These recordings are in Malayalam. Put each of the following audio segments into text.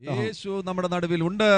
യേശു നമ്മുടെ നടുവിലുണ്ട്.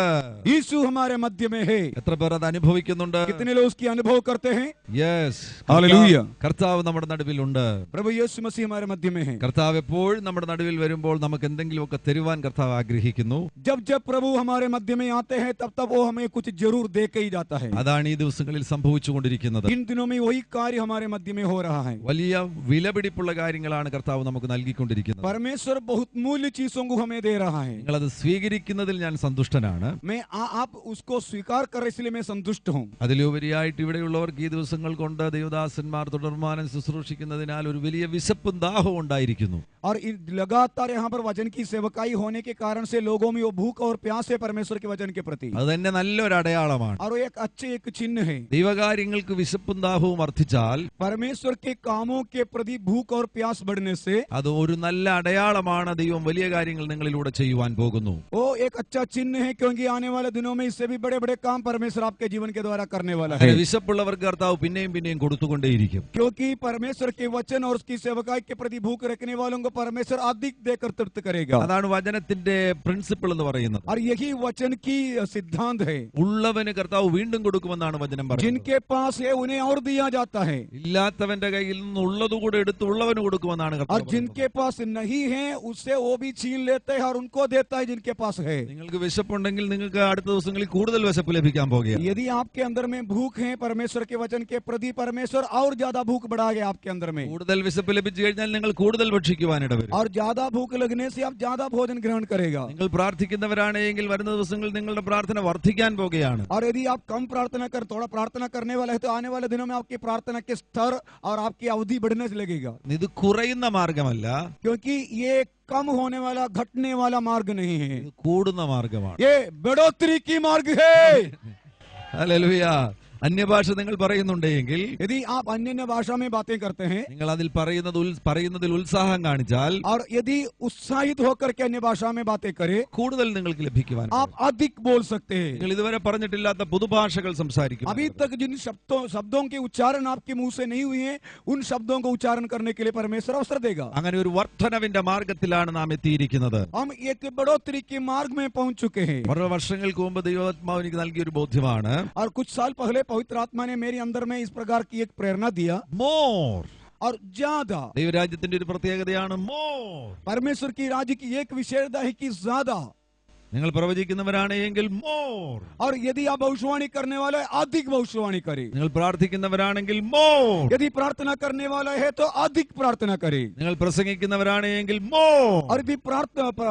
यीशु हमारे मध्य में है. എത്ര പേർ അത് അനുഭവിക്കുന്നുണ്ട്? कितने लोग उसकी अनुभव करते हैं? Yes, hallelujah. കർത്താവ് നമ്മുടെ നടുവിലുണ്ട്. प्रभु यीशु मसीह हमारे मध्य में है. കർത്താവ് എപ്പോഴും നമ്മുടെ നടുവിൽ വരുമ്പോൾ നമുക്ക് എന്തെങ്കിലുമൊക്കെ തരുവാൻ കർത്താവ് ആഗ്രഹിക്കുന്നു. जब जब प्रभु हमारे मध्य में आते हैं तब तब वो हमें कुछ जरूर दे के ही जाता है. അതാണ് ഈ ദിവസങ്ങളിൽ സംഭവിച്ചുകൊണ്ടിരിക്കുന്നത്. इन दिनों में वही कार्य हमारे मध्य में हो रहा है. വലിയ വിലപിടിപ്പുള്ള കാര്യങ്ങളാണ് കർത്താവ് നമുക്ക് നൽകിക്കൊണ്ടിരിക്കുന്നത്. परमेश्वर बहुत मूल्य चीजों को हमें दे रहा है. നിങ്ങളത് സ്വീകരിക്കുന്നതിൽ ഞാൻ സന്തുഷ്ടനാണ്. मैं आप उसको स्वीकार कर इसलिए मैं संतुष्ट हूँ. അതിലുപരിയായിട്ട് ഇവിടെയുള്ളവർക്ക് ഈ ദിവസങ്ങൾ കൊണ്ട് ദേവദാസന്മാർ തുടർമാനം ശുശ്രൂഷിക്കുന്നതിനാൽ ഒരു വലിയ വിശപ്പും ദാഹവും ഉണ്ടായിരിക്കുന്നു. और लगातार यहाँ पर वचन की सेवकाई होने के कारण से लोगों में वो भूख और प्यास है परमेश्वर के वचन के प्रति. അത് തന്നെ നല്ലൊരു അടയാളമാണ്. और वो एक चिन्ह है. ദൈവകാര്യങ്ങൾക്ക് വിശപ്പും ദാഹവും വർദ്ധിച്ചാൽ परमेश्वर के कामों के प्रति भूख और प्यास बढ़ने से അത് ഒരു നല്ല അടയാളമാണ്. ദൈവം വലിയ കാര്യങ്ങൾ നിങ്ങളിലൂടെ ചെയ്യുവാൻ പോകുന്നു. वो एक अच्छा चिन्ह है क्योंकि आने वाले दिनों में इससे भी बड़े बड़े काम परमेश्वर आपके जीवन के द्वारा करने वाला है. വിശപ്പുള്ളവർക്ക് കർത്താവ് പിന്നെയും പിന്നെയും കൊടുത്തുകൊണ്ടേയിരിക്കും. क्योंकि परमेश्वर के वचन और उसकी सेवकाई के प्रति भूख रखने वालों को परमेश्वर अधिक देकर तृप्त करेगा. അതാണ് വചനത്തിന്റെ പ്രിൻസിപ്പിൾ എന്ന് പറയുന്നത്. और यही वचन की सिद्धांत है. ഉള്ളവന് കർത്താവ് വീണ്ടും കൊടുക്കുമെന്നാണ് വചനം പറയുന്നത്. जिनके पास है उन्हें और दिया जाता है. ഇല്ലാത്തവന്റെ കയ്യിൽ നിന്ന് ഉള്ളതുകൂടെ എടുത്ത് ഉള്ളവന് കൊടുക്കുമെന്നാണ് और കർത്താവ്. जिनके पास नहीं है उससे वो भी छीन लेते हैं और उनको देता है जिनके पास है. നിങ്ങൾക്ക് വിശപ്പുണ്ടെങ്കിൽ നിങ്ങൾക്ക് അടുത്ത ദിവസങ്ങളിൽ കൂടുതൽ വിശപ്പ് ലഭിക്കാൻ പോകുകയാണ്. यदि आपके अंदर में भूख है परमेश्वर के वचन के प्रति परमेश्वर और ज्यादा भूख बढ़ाएगा आपके अंदर में. കൂടുതൽ വിശപ്പ് ലഭിച്ചു കഴിഞ്ഞാൽ നിങ്ങൾ കൂടുതൽ ഭക്ഷിക്കുവാനിട വരും. और ज्यादा भूख लगने से आप ज्यादा भोजन ग्रहण करेगा. നിങ്ങൾ പ്രാർത്ഥിക്കുന്നവരാണെങ്കിൽ വരുന്ന ദിവസങ്ങളിൽ നിങ്ങളുടെ പ്രാർത്ഥന വർദ്ധിക്കാൻ പോകുകയാണ്. और यदि आप कम प्रार्थना कर थोड़ा प्रार्थना करने वाला है तो आने वाले दिनों में आपकी प्रार्थना के स्तर और आपकी अवधि बढ़ने लगेगा. ഇത് കുറയുന്ന മാർഗമല്ല, क्योंकि ये कम होने वाला घटने वाला मार्ग नहीं है. ഇത് കൂടുന്ന മാർഗമാണ്. ये बढ़ोतरी की मार्ग है. ഹല്ലേലൂയ. അന്യഭാഷ നിങ്ങൾ പറയുന്നുണ്ടെങ്കിൽ, यदि आप अन्य भाषा में बातें करते हैं നിങ്ങൾ അതിൽ പറയുന്നതിൽ ഉത്സാഹം കാണിച്ചാൽ, और यदि उत्साहित होकर के अन्य भाषा में बातें करें കൂടുതൽ നിങ്ങൾക്ക് ലഭിക്കുവാൻ. आप अधिक बोल सकते हैं. നിങ്ങൾ ഇതുവരെ പറഞ്ഞിട്ടില്ലാത്ത പുതുഭാഷകൾ സംസാരിക്കും. अभी तक जिन शब्दों के उच्चारण आपके मुंह से नहीं हुए हैं उन शब्दों को उच्चारण करने के लिए परमेश्वर अवसर देगा. അങ്ങനെ ഒരു വർധനവിന്റെ മാർഗത്തിലാണ് നാം എത്തിയിരിക്കുന്നത്. हम एक बढ़ोतरी के मार्ग में पहुंच चुके हैं. ഓരോ വർഷങ്ങൾക്ക് മുമ്പ് ദൈവാത്മാവ് എനിക്ക് നൽകിയ ഒരു ബോധ്യമാണ്. और कुछ साल पहले पवित्र आत्मा ने मेरे अंदर में इस प्रकार की एक प्रेरणा दिया. മോർ. और ज्यादा ദൈവരാജ്യത്തിന്റെ ഒരു പ്രത്യേകതയാണ് മോർ. परमेश्वर की राज्य की एक विशेषता है कि ज्यादा. നിങ്ങൾ പ്രവചിക്കുന്നവരാണെങ്കിൽ മോർ. और यदि आप भविष्यवाणी करने वाले अधिक भविष्यवाणी करें. നിങ്ങൾ പ്രാർത്ഥിക്കുന്നവരാണെങ്കിൽ മോർ. यदि प्रार्थना करने वाला है तो अधिक प्रार्थना करें. നിങ്ങൾ പ്രസംഗിക്കുന്നവരാണെങ്കിൽ മോർ. और यदि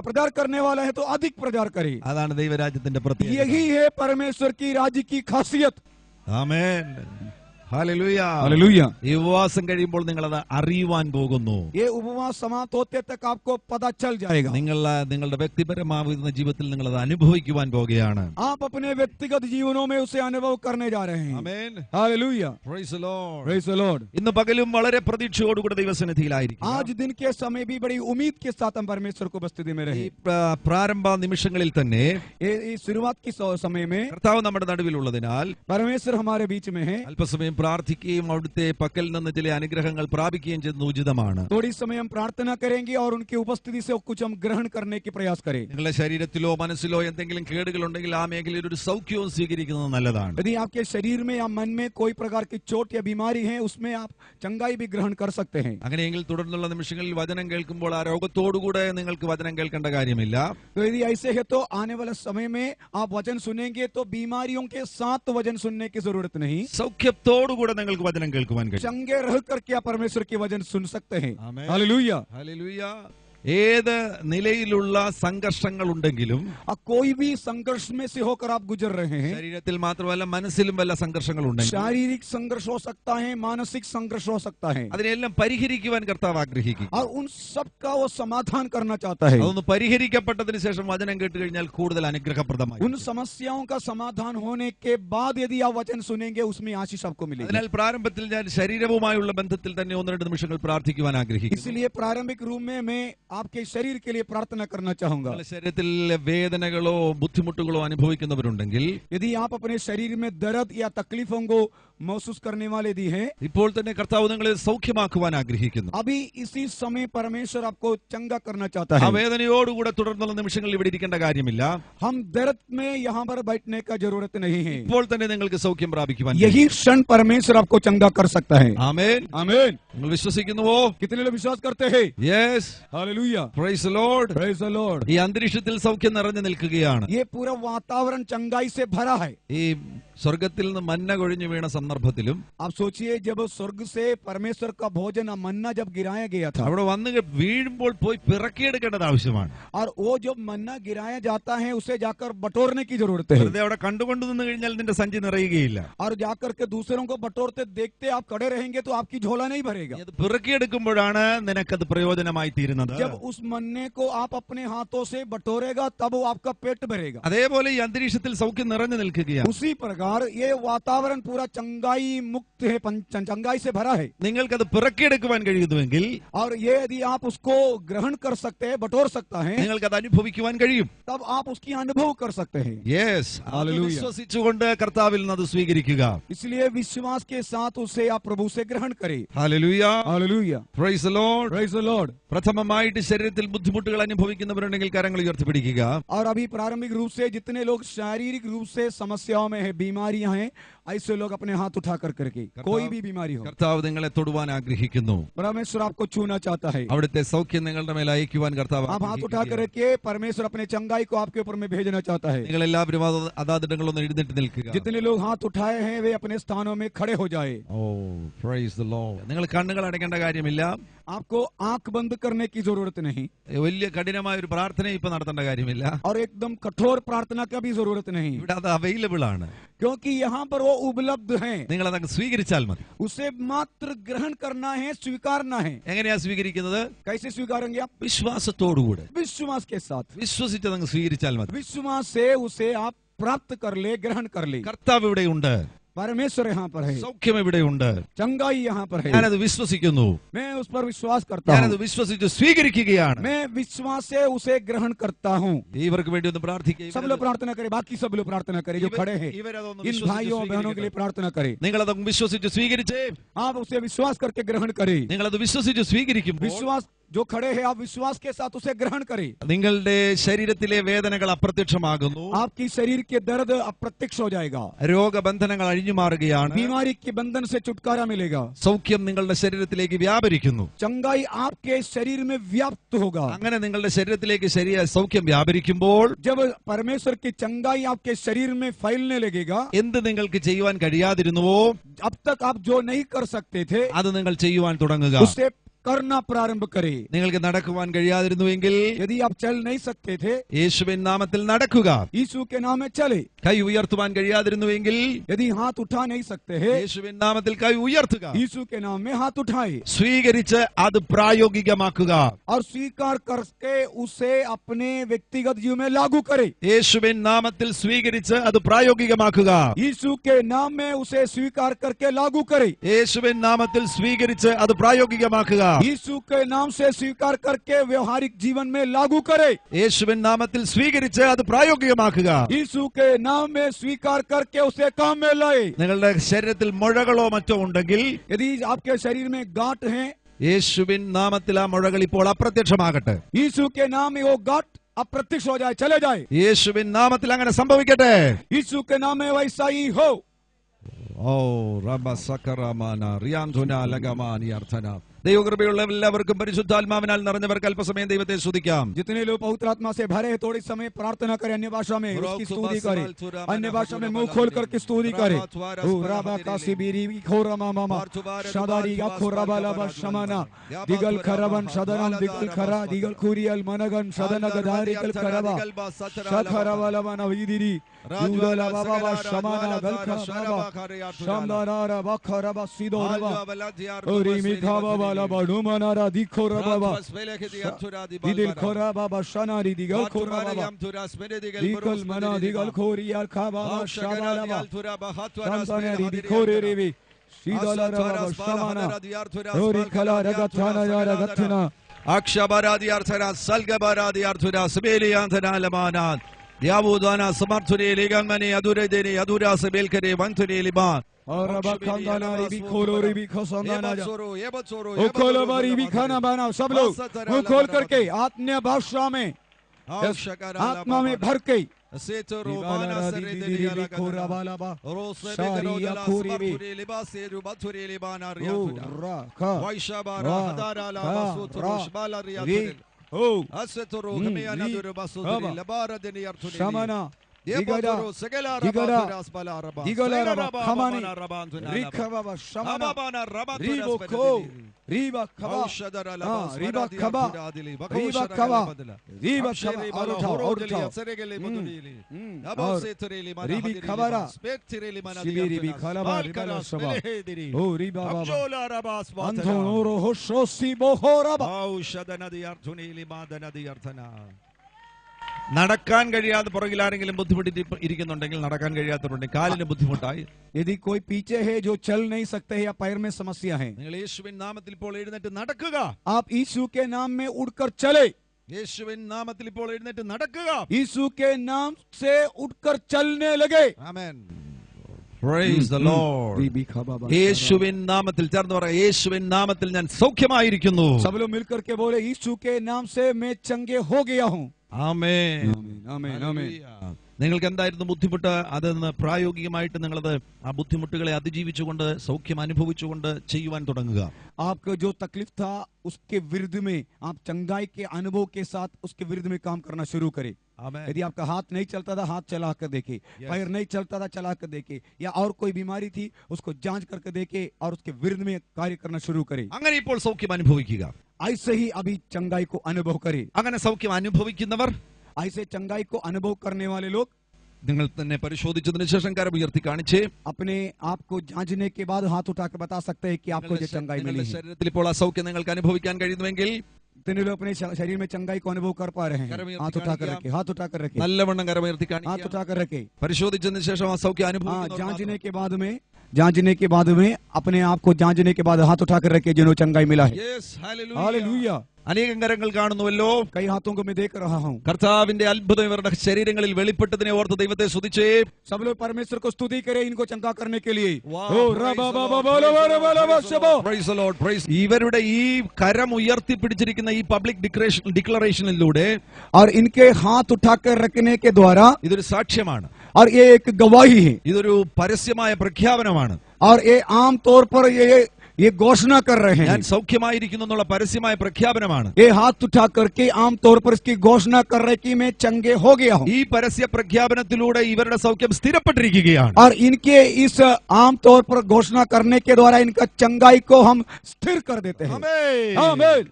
प्रचार करने वाला है तो अधिक प्रचार करें. അതാണ് ദൈവരാജ്യത്തിന്റെ പ്രത്യേകത. यही है परमेश्वर की राज्य की खासियत. ആമേൻ. ഹല്ലേലൂയ. हालेलुया. ഈ ഉപവാസം കഴിയുമ്പോൾ നിങ്ങൾ അത് അറിയുവാൻ പോകുന്നു. ये उपवास समाप्त होते तक आपको पता चल जाएगा. നിങ്ങളുടെ വ്യക്തിപരമാവുന്ന ജീവിതത്തിൽ നിങ്ങൾ അത് അനുഭവിക്കുവാൻ പോകുകയാണ്. आप अपने व्यक्तिगत जीवनों में उसे अनुभव करने जा रहे हैं. ആമേൻ. Hallelujah. Praise the Lord. Praise the Lord. ഇന്ന് പകലും വളരെ പ്രതീക്ഷയോടുകൂടി ദൈവസന്നിധിയിലായിരിക്കും. आज दिन के समय भी बड़ी उम्मीद के साथ हम परमेश्वर को उपस्थिति में ഈ रहे. പ്രാരംഭ നിമിഷങ്ങളിൽ തന്നെ ये शुरुआत की समय में കർത്താവ് നമ്മുടെ നടുവിലുള്ളതിനാൽ परमेश्वर हमारे बीच में है. അല്പസമയം പ്രാർത്ഥിക്കുകയും അവിടുത്തെ പക്കൽ നിന്ന് ചില അനുഗ്രഹങ്ങൾ പ്രാപിക്കുകയും ചെയ്യുന്നത് ഉചിതമാണ്. थोड़ी समय हम प्रार्थना करेंगे और उनकी उपस्थिति से कुछ हम ग्रहण करने की प्रयास करें. നിങ്ങളുടെ ശരീരത്തിലോ മനസ്സിലോ എന്തെങ്കിലും കേടുകൾ ഉണ്ടെങ്കിൽ ആ മേഖലയിൽ ഒരു സൗഖ്യവും സ്വീകരിക്കുന്നത് നല്ലതാണ്. यदि आपके शरीर में या मन में कोई प्रकार की चोट या बीमारी है उसमें आप चंगाई भी ग्रहण कर सकते हैं. അങ്ങനെയെങ്കിൽ തുടർന്നുള്ള നിമിഷങ്ങളിൽ വചനം കേൾക്കുമ്പോൾ ആ രോഗത്തോടുകൂടെ നിങ്ങൾക്ക് വചനം കേൾക്കേണ്ട കാര്യമില്ല. तो यदि ऐसे है तो आने वाले समय में आप वचन सुनेंगे तो बीमारियों के साथ वचन सुनने की जरूरत नहीं. സൗഖ്യത്തോടുകൂടെ നിങ്ങൾക്ക് വചനം കേൾക്കുവാൻ കഴിയും. चंगे रह करके आप परमेश्वर के वचन सुन सकते हैं. ആമേൻ. हालेलुया. ഹല്ലേലൂയ. ഏത് നിലയിലുള്ള സംഘർഷങ്ങൾ ഉണ്ടെങ്കിലും कोई भी संघर्ष में से होकर आप गुजर रहे हैं. ശരീരത്തിൽ മാത്രമല്ല മനസ്സിലും വല്ല സംഘർഷങ്ങൾ ഉണ്ടെങ്കിൽ शारीरिक संघर्ष हो सकता है, मानसिक संघर्ष हो सकता है, അതിനെല്ലാം പരിഹരിക്കുവാൻ കർത്താവ് ആഗ്രഹിക്കും. और उन सब का वो समाधान करना चाहता है. അതൊന്ന് പരിഹരിക്കപ്പെട്ടതിന് ശേഷം വചനം കേട്ട് കഴിഞ്ഞാൽ കൂടുതൽ അനുഗ്രഹപ്രദമായി. उन समस्याओं का समाधान होने के बाद यदि आप वचन सुनेंगे उसमें आशीष आपको मिलेगी. അതിനാൽ പ്രാരംഭത്തിൽ ഞാൻ ശരീരവുമായുള്ള ബന്ധത്തിൽ തന്നെ ഒന്ന് രണ്ട് നിമിഷങ്ങൾ പ്രാർത്ഥിക്കുവാൻ ആഗ്രഹിക്കുന്നു. इसलिए प्रारंभिक रूप में मैं आपके शरीर के लिए प्रार्थना करना चाहूंगा। നിങ്ങളുടെ ശരീരത്തിൽ വേദനകളോ ബുദ്ധിമുട്ടുകളോ അനുഭവിക്കുന്നവരുണ്ടെങ്കിൽ, यदि आप अपने शरीर में दर्द या तकलीफों को महसूस करने वाले दी हैं, ഇപ്പോൾ തന്നെ കർത്താവ് നിങ്ങളെ സൗഖ്യമാക്കുവാൻ ആഗ്രഹിക്കുന്നു. अभी इसी समय परमेश्वर आपको चंगा करना चाहता ആ है। വേദനയോടുകൂടെ തുടർന്നുള്ള നിമിഷങ്ങളിൽ ഇവിടെ ഇരിക്കേണ്ട കാര്യമില്ല. हम दर्द में यहाँ पर बैठने का जरूरत नहीं है। ഇപ്പോൾ തന്നെ നിങ്ങൾക്ക് സൗഖ്യം പ്രാപിക്കുവാൻ यही क्षण परमेश्वर आपको चंगा कर सकता है। ആമേൻ. आमीन। നിങ്ങൾ വിശ്വസിക്കുന്നുവോ? कितने लोग विश्वास करते हैं? Yes. Hallelujah. Praise the lord. Praise the Lord. ഈ അന്തരീക്ഷത്തിൽ സൗഖ്യം നിറഞ്ഞു നിൽക്കുകയാണ്. ये पूरा वातावरण चंगाई से भरा है। ഈ സ്വർഗത്തിൽ നിന്ന് മന്ന കൊഴിഞ്ഞു വീണ സന്ദർഭത്തിലും आप सोचिए, जब स्वर्ग से परमेश्वर का भोजन मन्ना जब गिराया गया था, അവിടെ വന്ന് വീഴുമ്പോൾ പോയി പിറക്കിയെടുക്കേണ്ടത് ആവശ്യമാണ്. और वो जब मन्ना गिराया जाता है उसे जाकर बटोरने की जरूरत है। വെറുതെ അവിടെ കണ്ടുകൊണ്ട് നിന്ന് കഴിഞ്ഞാൽ നിന്റെ സഞ്ചി നിറയുകയില്ല. और जाकर के दूसरों को बटोरते देखते आप खड़े रहेंगे तो आपकी झोला नहीं भरेगा। അത് പിറക്കിയെടുക്കുമ്പോഴാണ് നിനക്കത് പ്രയോജനമായി തീരുന്നത്. जब उस मन्ने को आप अपने हाथों से बटोरेगा तब वो आपका पेट भरेगा। അതേപോലെ ഈ അന്തരീക്ഷത്തിൽ സൗഖ്യം നിറഞ്ഞു നിൽക്കുകയാണ്. उसी प्रकार ये वातावरण पूरा चंगाई मुक्त है, चंगाई से भरा है। നിങ്ങൾക്കത് പിറക്കിയെടുക്കുവാൻ കഴിയുന്നുവെങ്കിൽ, और ये यदि आप उसको ग्रहण कर सकते हैं, बटोर सकता है, നിങ്ങൾക്കത് അനുഭവിക്കുവാൻ കഴിയും. तब आप उसकी अनुभव कर सकते हैं। യെസ്. Hallelujah. വിശ്വസിച്ചുകൊണ്ട് കർത്താവിൽ നിന്ന് അത് സ്വീകരിക്കുക. इसलिए विश्वास के साथ उसे आप प्रभु से ग्रहण करें। Hallelujah. Hallelujah. Praise the lord. Praise the lord. പ്രഥമമായിട്ട് ശരീരത്തിൽ ബുദ്ധിമുട്ടുകൾ അനുഭവിക്കുന്നവരുണ്ടെങ്കിൽ കരങ്ങൾ ഉയർത്തിപ്പിടിക്കുക. और अभी प्रारंभिक रूप से जितने लोग शारीरिक रूप से समस्याओं में है, बीमारियां हैं, ऐसे लोग अपने हाथ उठा कर करके, कोई भी बीमारी हो, കർത്താവ് നിങ്ങളെ തൊടുവാൻ ആഗ്രഹിക്കുന്നു. परमेश्वर आपको छूना चाहता है। അവിടുത്തെ സൗഖ്യം നിങ്ങളുടെ മേൽ അയക്കുവാൻ കർത്താവ് आप हाथ उठा करके परमेश्वर अपने चंगाई को आपके ऊपर में भेजना चाहता है। നിങ്ങൾ എല്ലാവരും അതാതിടങ്ങളൊന്ന് എഴുന്നേറ്റ് നിൽക്കുക. जितने लोग हाथ उठाए हैं वे अपने स्थानों में खड़े हो जाए। ഓ പ്രൈസ് ദി ലോർഡ്. നിങ്ങൾ കണ്ണുകൾ അടയ്ക്കേണ്ട കാര്യമില്ല. आपको आंख बंद करने की जरूरत नहीं, വലിയ കഠിനമായ ഒരു പ്രാർത്ഥന ഇപ്പൊ നടത്തേണ്ട കാര്യമില്ല. और एकदम कठोर प्रार्थना का भी जरूरत नहीं, ഇവിടെ അത് അവൈലബിൾ ആണ്. क्योंकि यहाँ पर वो उपलब्ध है। നിങ്ങൾ അതങ്ങ് സ്വീകരിച്ചാൽ മതി. उसे मात्र ग्रहण करना है, स्वीकारना है। എങ്ങനെയാ സ്വീകരിക്കുന്നത്? कैसे स्वीकारेंगे आप? വിശ്വാസത്തോടുകൂടെ, विश्वास के साथ। വിശ്വസിച്ചതങ്ങ് സ്വീകരിച്ചാൽ മതി. विश्वास से उसे आप प्राप्त कर ले, ग्रहण कर ले। കർത്താവ് ഇവിടെയുണ്ട്. परमेश्वर यहाँ पर है, സൗഖ്യം ഇവിടെയുണ്ട്. चंगाई यहाँ पर है। ഞാനത് വിശ്വസിക്കുന്നു. मैं उस पर विश्वास करता ഞാനത് हूँ, വിശ്വസിച്ച് സ്വീകരിക്കുകയാണ്. मैं विश्वास से उसे ग्रहण करता हूँ। ഇവർക്ക് വേണ്ടി ഒന്ന് പ്രാർത്ഥിക്കുക. सब लोग प्रार्थना करें, बाकी सब लोग प्रार्थना करें जो खड़े हैं। इन भाइयों बहनों के लिए प्रार्थना करें। നിങ്ങളത് വിശ്വസിച്ച് സ്വീകരിച്ചേ. आप उसे विश्वास करके ग्रहण करें। നിങ്ങളത് വിശ്വസിച്ച് സ്വീകരിക്കുമ്പോൾ विश्वास जो खड़े हैं, आप विश्वास के साथ उसे ग्रहण करें। നിങ്ങളുടെ ശരീരത്തിലെ വേദനകൾ അപ്രത്യക്ഷമാകുന്നു. आपकी शरीर के दर्द अप्रत्यक्ष हो जाएगा, രോഗബന്ധനങ്ങൾ അഴിഞ്ഞു മാറുകയാണ്. बीमारी के बंधन से छुटकारा मिलेगा, സൗഖ്യം നിങ്ങളുടെ ശരീരത്തിലേക്ക് വ്യാപരിക്കുന്നു. चंगाई आपके शरीर में व्याप्त होगा। അങ്ങനെ നിങ്ങളുടെ ശരീരത്തിലേക്ക് സൗഖ്യം വ്യാപരിക്കുമ്പോൾ जब परमेश्वर की चंगाई आपके शरीर में फैलने लगेगा, എന്ത് നിങ്ങൾക്ക് ചെയ്യുവാൻ കഴിയാതിരുന്നുവോ अब तक आप जो नहीं कर सकते थे അത് നിങ്ങൾ ചെയ്യുവാൻ തുടങ്ങുക. उसे करना प्रारंभ करें। നിങ്ങൾക്ക് നടക്കുവാൻ കഴിയാതിരുന്നുവെങ്കിൽ यदि आप चल नहीं सकते थे, യേശുവിൻ നാമത്തിൽ നടക്കുക. यीशु के नाम में चले। കൈ ഉയർത്തുവാൻ കഴിയാതിരുന്നുവെങ്കിൽ यदि हाथ उठा नहीं सकते हैं, യേശുവിൻ നാമത്തിൽ കൈ ഉയർത്തുക. यीशु के नाम में हाथ उठाए സ്വീകരിച്ച് അത് പ്രായോഗികമാക്കുക. और स्वीकार करके उसे अपने व्यक्तिगत जीवन में लागू करे। യേശുവിൻ നാമത്തിൽ സ്വീകരിച്ച് അത് പ്രായോഗികമാക്കുക. यीशु के नाम में उसे स्वीकार करके लागू करे। യേശുവിൻ നാമത്തിൽ സ്വീകരിച്ച് അത് പ്രായോഗികമാക്കുക. यीशु के नाम से स्वीकार करके व्यवहारिक जीवन में लागू करे। യേശുവിൻ നാമത്തിൽ സ്വീകരിച്ച് അത് പ്രായോഗികമാക്കുക. यीशु के नाम में स्वीकार करके उसे काम में लाए। നിങ്ങളുടെ ശരീരത്തിൽ മുഴകളോ മറ്റോ ഉണ്ടെങ്കിൽ यदि आपके शरीर में गांठ है, യേശുവിൻ നാമത്തിൽ ആ മുഴകൾ ഇപ്പോൾ അപ്രത്യക്ഷമാകട്ടെ. यीशु के नाम में वो गांठ अप्रत्यक्ष हो जाए, चले जाए। യേശുവിൻ നാമത്തിൽ അങ്ങനെ സംഭവിക്കട്ടെ. यीशु के नाम में वैसा ही हो। ഓ റബ സക്കറമാന റിയാൻതുന ലഗമാനി അർത്ഥന. ദൈവകൃപയുള്ള എല്ലാവർക്കും പരിശുദ്ധാത്മാവിനാൽ നിറഞ്ഞവർക്ക് അല്പസമയം ദൈവത്തെ സ്തുതിക്കാം. जितने लोग पवित्र आत्मा से भरे हैं, थोड़ी समय प्रार्थना करें, अन्य भाषा में उसकी स्तुति करें, अन्य भाषा में मुंह खोल करके स्तुति करें। राबा कासिबीरी खोरमा मामा शदारी खोराबालाबा शमाना दिगल खरबन शदनम दिगल खरा दिगल खुरियल मनगन शदन गदारिकल खरबा शखरवालाबा विदिरी युगला बाबा शमाना गलखा बाबा शमदारा बखरबा सिदोरबा ओरी मिखाबा वाला बडुमनारा दिखोरा बाबा दिल खोरा बाबा शनारी दिगल खोरा बाबा दिगल मना दिगल खोरिया खाबा शबाला संतानेरी दिखोरे रेवी सीदला बाबा शमाना ओरी खला रगथाना यारा गथना Akshabaradiarthana, Salgabaradiarthura, Sibelianthana Lamanat, Yavudana, Samarthuri, Ligamani, Aduredini, Adura Sabelkare, Vanturi Liban. और रबखंदाना रिबी खोलो रिबी खसंदाना जा ओ खोलो रिबी खाना बनाओ सब लोग मुंह खोल करके आत्मीय भाषा में आत्मा में भर के शमना Digada, Digada, Hamani, Rikaba, Shamana, Riboko, Riba Kaba, Riba Kaba, Riba Kaba, Riba Kaba, Ribi Kabara, Sibiri Kalaba, Ribala Saba, O Riba, Antonoro Hoshosi Bohoraba, O Shadana the Artuni Limadana the Artana. നടക്കാൻ കഴിയാതെ പുറകിൽ ആരെങ്കിലും ബുദ്ധിമുട്ടിയിരിക്കുന്നുണ്ടെങ്കിൽ നടക്കാൻ കഴിയാത്തവരുണ്ടെങ്കിൽ കാലിന് ബുദ്ധിമുട്ടായി यदि कोई पीछे है जो चल नहीं सकते है या पैर में समस्या है നിങ്ങൾ യേശുവിൻ നാമത്തിൽ ഇപ്പോൾ എഴുന്നേറ്റ് നടക്കുക आप यीशु के नाम में उड़कर चले യേശുവിൻ നാമത്തിൽ ഇപ്പോൾ എഴുന്നേറ്റ് നടക്കുക यीशु के नाम से उठकर चलने लगे ആമേൻ Praise the Lord. യേശുവിൻ നാമത്തിൽ ചേർന്ന് പറ യേശുവിൻ നാമത്തിൽ ഞാൻ സൗഖ്യമായിരിക്കുന്നു सब लोग मिलकर के बोले यीशु के नाम से मैं चंगे हो गया हूं ആമേൻ ആമേൻ ആമേൻ നിങ്ങൾക്ക് എന്തായിരുന്നു ബുദ്ധിമുട്ട് അതെന്ന് പ്രായോഗികമായിട്ട് നിങ്ങളത് ആ ബുദ്ധിമുട്ടുകളെ അതിജീവിച്ചുകൊണ്ട് സൗഖ്യം അനുഭവിച്ചുകൊണ്ട് ചെയ്യുവാൻ തുടങ്ങുക आपको जो तकलीफ था उसके विरुद्ध में आप चंगाई के अनुभव के साथ उसके विरुद्ध में काम करना शुरू करें यदि आपका हाथ नहीं चलता था हाथ चला कर देखे पैर नहीं चलता था चला कर देखे या और कोई बीमारी थी उसको जांच करके देखे और उसके विरुद्ध में कार्य करना शुरू करें അങ്ങനെ ഇപ്പോൾ സൗഖ്യം അനുഭവിക്കുക ऐसे ही अभी चंगाई को अनुभव करें അങ്ങനെ സൗഖ്യം അനുഭവിക്കുന്നവർ ऐसे चंगाई को अनुभव करने वाले लोग നിങ്ങൾ തന്നെ പരിശോധിച്ചതിനു ശേഷം കരം ഉയർത്തി കാണിച്ചേ अपने आप को जांचने के बाद हाथ उठाकर बता सकते हैं कि आपको ये चंगाई मिली है ശരീരത്തിൽ ഇപ്പോൾ അസൗഖ്യം നിങ്ങൾക്ക് അനുഭവിക്കാൻ കഴിയുന്നുവെങ്കിൽ तीनों लोग अपने शरीर में चंगाई को अनुभव कर पा रहे हैं हाथ उठाकर रखे हाथ उठाकर रखे നല്ലവണ്ണം കരം ഉയർത്തി हाथ കാണിക്കുക उठाकर रखे പരിശോധിച്ചതിനു ശേഷം അസൗഖ്യം അനുഭവിക്കുന്നവർ जांचने के बाद में अपने आप को जांचने के बाद हाथ उठाकर रखे जिन्होंने चंगाई मिला है Yes, hallelujah. हालेलुया അനേകം കരങ്ങൾ കാണുന്നുവല്ലോ कई हाथों को मैं देख रहा हूँ കർത്താവിന്റെ അത്ഭുതം ഇവരുടെ ശരീരങ്ങളിൽ വെളിപ്പെട്ടതിനെ ഓർത്ത് ദൈവത്തെ സ്തുതിച്ചേ सब लोग परमेश्वर को स्तुति करें इनको चंगा करने के लिए Praise the Lord, praise. ഇവരുടെ ഈ കരം ഉയർത്തി പിടിച്ചിരിക്കുന്ന ഈ പബ്ലിക് ഡിക്ലറേഷനിലൂടെ और इनके हाथ उठाकर रखने के द्वारा ഇതൊരു സാക്ഷ്യമാണ് और ये एक गवाही है ഇതൊരു പരസ്യമായ പ്രഖ്യാപനമാണ് और ये आम तौर पर ये घोषणा कर रहे ഞാൻ हैं സൗഖ്യമായിരിക്കുന്നു എന്നുള്ള പരസ്യമായ പ്രഖ്യാപനമാണ് ये हाथ उठा करके आम तौर पर इसकी घोषणा कर रहे कि मैं चंगे हो गया हूँ ഈ പരസ്യ പ്രഖ്യാപനത്തിലൂടെ ഇവരുടെ സൗഖ്യം സ്ഥിരപ്പെട്ടിരിക്കുകയാണ് और इनके इस आम तौर पर घोषणा करने के द्वारा इनका चंगाई को हम स्थिर कर देते हैं आमीन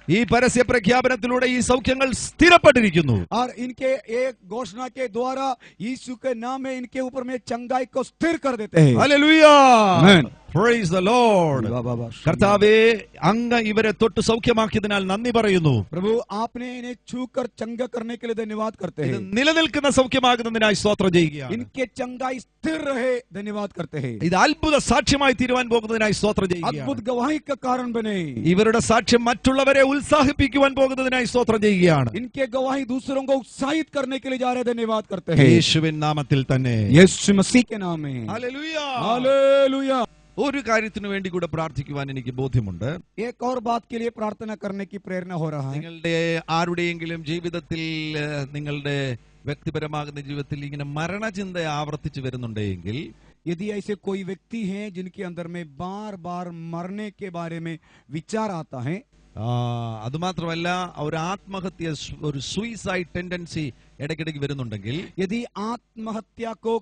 ഈ പരസ്യ പ്രഖ്യാപനത്തിലൂടെ ഈ സൗഖ്യങ്ങൾ സ്ഥിരപ്പെട്ടിരിക്കുന്നു और इनके एक घोषणा के द्वारा यीशु के नाम में इनके ऊपर में चंगाई को स्थिर कर देते हैं hallelujah Amen. Praise the Lord. കർത്താവേ അങ്ങ് ഇവരെ തൊട്ട് സൗഖ്യമാക്കിയതിനാൽ നന്ദി പറയുന്നു प्रभु आपने इन्हें छूकर चंगा करने के लिए धन्यवाद करते ഇത് हैं നിലനിൽക്കുന്ന സൗഖ്യമാകുന്നതിനായി സ്തോത്രം ചെയ്യുകയാണ് इनके चंगाई स्थिर रहे धन्यवाद करते हैं ഇത് അത്ഭുത സാക്ഷ്യമായി തീരുവാൻ പോകുന്നതിനായി സ്തോത്രം ചെയ്യുകയാണ് अद्भुत गवाही का कारण बने ഇവരുടെ സാക്ഷ്യം മറ്റുള്ളവരെ ഉത്സാഹിപ്പിക്കുവാൻ പോകുന്നതിനായി സ്തോത്രം ചെയ്യുകയാണ് इनके गवाही दूसरों को उत्साहित करने के लिए जा रहे धन्यवाद करते हैं യേശുവിൻ നാമത്തിൽ തന്നെ यीशु मसीह के नाम में ഹല്ലേലൂയ हालेलुया ഒരു കാര്യത്തിനു വേണ്ടി കൂടെ പ്രാർത്ഥിക്കുവാൻ എനിക്ക് ബോധ്യമുണ്ട് एक और बात के लिए प्रार्थना करने की प्रेरणा हो रहा है നിങ്ങളുടെ ആരുടെയെങ്കിലും ജീവിതത്തിൽ നിങ്ങളുടെ വ്യക്തിപരമാകുന്ന ജീവിതത്തിൽ ഇങ്ങനെ മരണചിന്ത ആവർത്തിച്ചു വരുന്നുണ്ടെങ്കിൽ यदि ऐसे कोई व्यक्ति हैं जिनके अंदर में बार बार मरने के बारे में विचार आता है അതുമാത്രമല്ല ഒരു ആത്മഹത്യ ഒരു സൂയിസൈഡ് ടെൻഡൻസി ഇടയ്ക്കിടയ്ക്ക് വരുന്നുണ്ടെങ്കിൽ यदि आत्महत्या को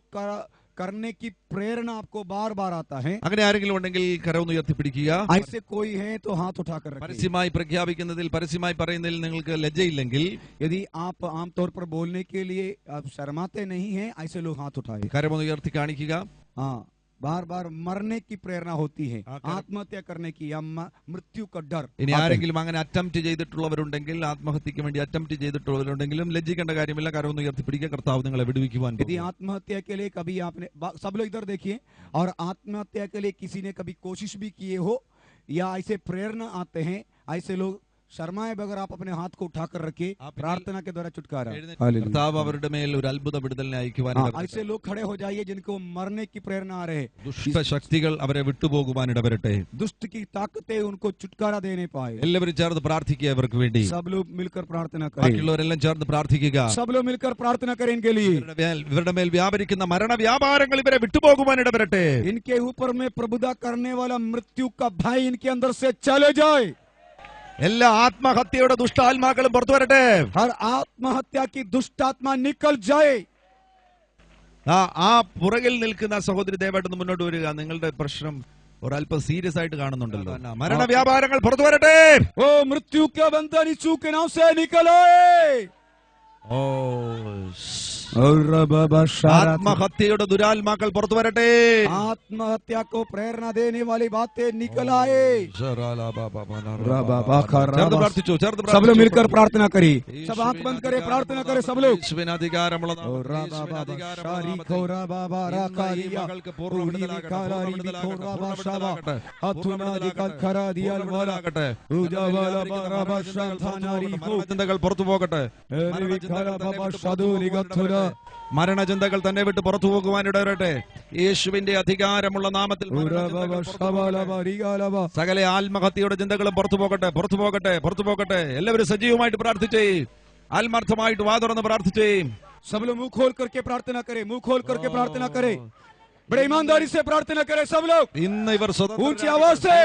करने की प्रेरणा आपको बार बार आता है അങ്ങനെ ആരെങ്കിലും ഉണ്ടെങ്കിൽ കരമൊന്ന് ഉയർത്തിപ്പിടിക്കുക ऐसे कोई है तो हाथ उठाकर रखिए പരസ്യമായി പ്രഖ്യാപിക്കുന്നതിൽ പരസ്യമായി പറയുന്നതിൽ നിങ്ങൾക്ക് ലജ്ജയില്ലെങ്കിൽ यदि आप आमतौर पर बोलने के लिए आप शर्माते नहीं हैं ऐसे लोग हाथ उठाए കരമൊന്ന് ഉയർത്തി കാണിക്കുക हाँ बार बार मरने की प्रेरणा होती है आत्महत्या करने की या मृत्यु का डर ഇനി ആരെങ്കിലും അങ്ങനെ അറ്റംപ്റ്റ് ചെയ്തിട്ടുള്ളവരുണ്ടെങ്കിൽ ആത്മഹത്യക്ക് വേണ്ടി അറ്റംപ്റ്റ് ചെയ്തിട്ടുള്ളവരുണ്ടെങ്കിലും ലജ്ജിക്കേണ്ട കാര്യമില്ല കരമൊന്ന് ഉയർത്തിപ്പിടിക്കുക കർത്താവ് നിങ്ങളെ വിടുവിക്കുവാൻ यदि आत्महत्या के लिए कभी आपने सब लोग इधर देखिए और आत्महत्या के लिए किसी ने कभी कोशिश भी किए हो या ऐसे प्रेरणा आते हैं ऐसे लोग शर्माए बगैर आप अपने हाथ को उठाकर रखिए, आप प्रार्थना के द्वारा छुटकारा। കർത്താവ് അവരുടെ മേൽ ഒരു അത്ഭുത വിടുതലിനെ അയക്കുവാൻ ऐसे लोग खड़े हो जाइए जिनको मरने की प्रेरणा आ रहे, ദുഷ്ടശക്തികൾ അവരെ വിട്ടുപോകുവാൻ ഇടവരട്ടെ. दुष्ट की ताकतें उनको छुटकारा देने पाए। എല്ലാവരും ചേർന്ന് പ്രാർത്ഥിക്കുക ഇവർക്ക് വേണ്ടി. सब लोग मिलकर प्रार्थना करें, ബാക്കിയുള്ളവരെല്ലാം ചേർന്ന് പ്രാർത്ഥിക്കുക. सब लोग मिलकर प्रार्थना करें इनके लिए। ഇവരുടെ മേൽ വ്യാപരിക്കുന്ന മരണവ്യാപാരങ്ങൾ ഇവരെ വിട്ടുപോകുവാൻ ഇടവരട്ടെ. इनके ऊपर में प्रभुता करने वाला मृत्यु का भय इनके अंदर से चले जाए। എല്ലാ ആത്മഹത്യയുടെ ദുഷ്ടാത്മാക്കളും പുറത്തു വരട്ടെ. हर आत्महत्या की दुष्ट आत्मा निकल जाए। ആ പുറകിൽ നിൽക്കുന്ന സഹോദരി ദയവായിട്ട് മുന്നോട്ട് വരിക. നിങ്ങളുടെ പ്രശ്നം ഒരല്പം സീരിയസ് ആയിട്ട് കാണുന്നുണ്ടല്ലോ. മരണവ്യാപാരങ്ങൾ പുറത്തു വരട്ടെ. ओ मृत्यु के बंधन यीशु के नाम से निकले। ആത്മഹത്യയുടെ ദുരാത്മാക്കൾ പുറത്തു വരട്ടെ. आत्महत्या को प्रेरणा देने वाली बातें निकल आए। പ്രാർത്ഥിച്ചു. सब लोग मिलकर प्रार्थना करें, सब आंख बंद करें, प्रार्थना करें सब लोग। അധികാരമുള്ള ചിന്തകൾ പുറത്തു പോകട്ടെ. മരണചിന്തകൾ തന്നെ വിട്ട് പുറത്തു പോകുവാൻ ഇടവരട്ടെ. യേശുവിന്റെ അധികാരമുള്ള നാമത്തിൽ സകല ആത്മഹത്യയുടെ ചിന്തകളും പുറത്തു പോകട്ടെ, പുറത്തു പോകട്ടെ, പുറത്തു പോകട്ടെ. എല്ലാവരും സജീവമായിട്ട് പ്രാർത്ഥിച്ചേ, ആത്മാർത്ഥമായിട്ട് വാ തുറന്ന് പ്രാർത്ഥിച്ചേ. सब लोग मुंह खोल करके प्रार्थना करें, मुंह खोल करके प्रार्थना करें, बड़े ईमानदारी से प्रार्थना करें सब लोग। ഇന്ന് ഇവർ ऊंची आवाज से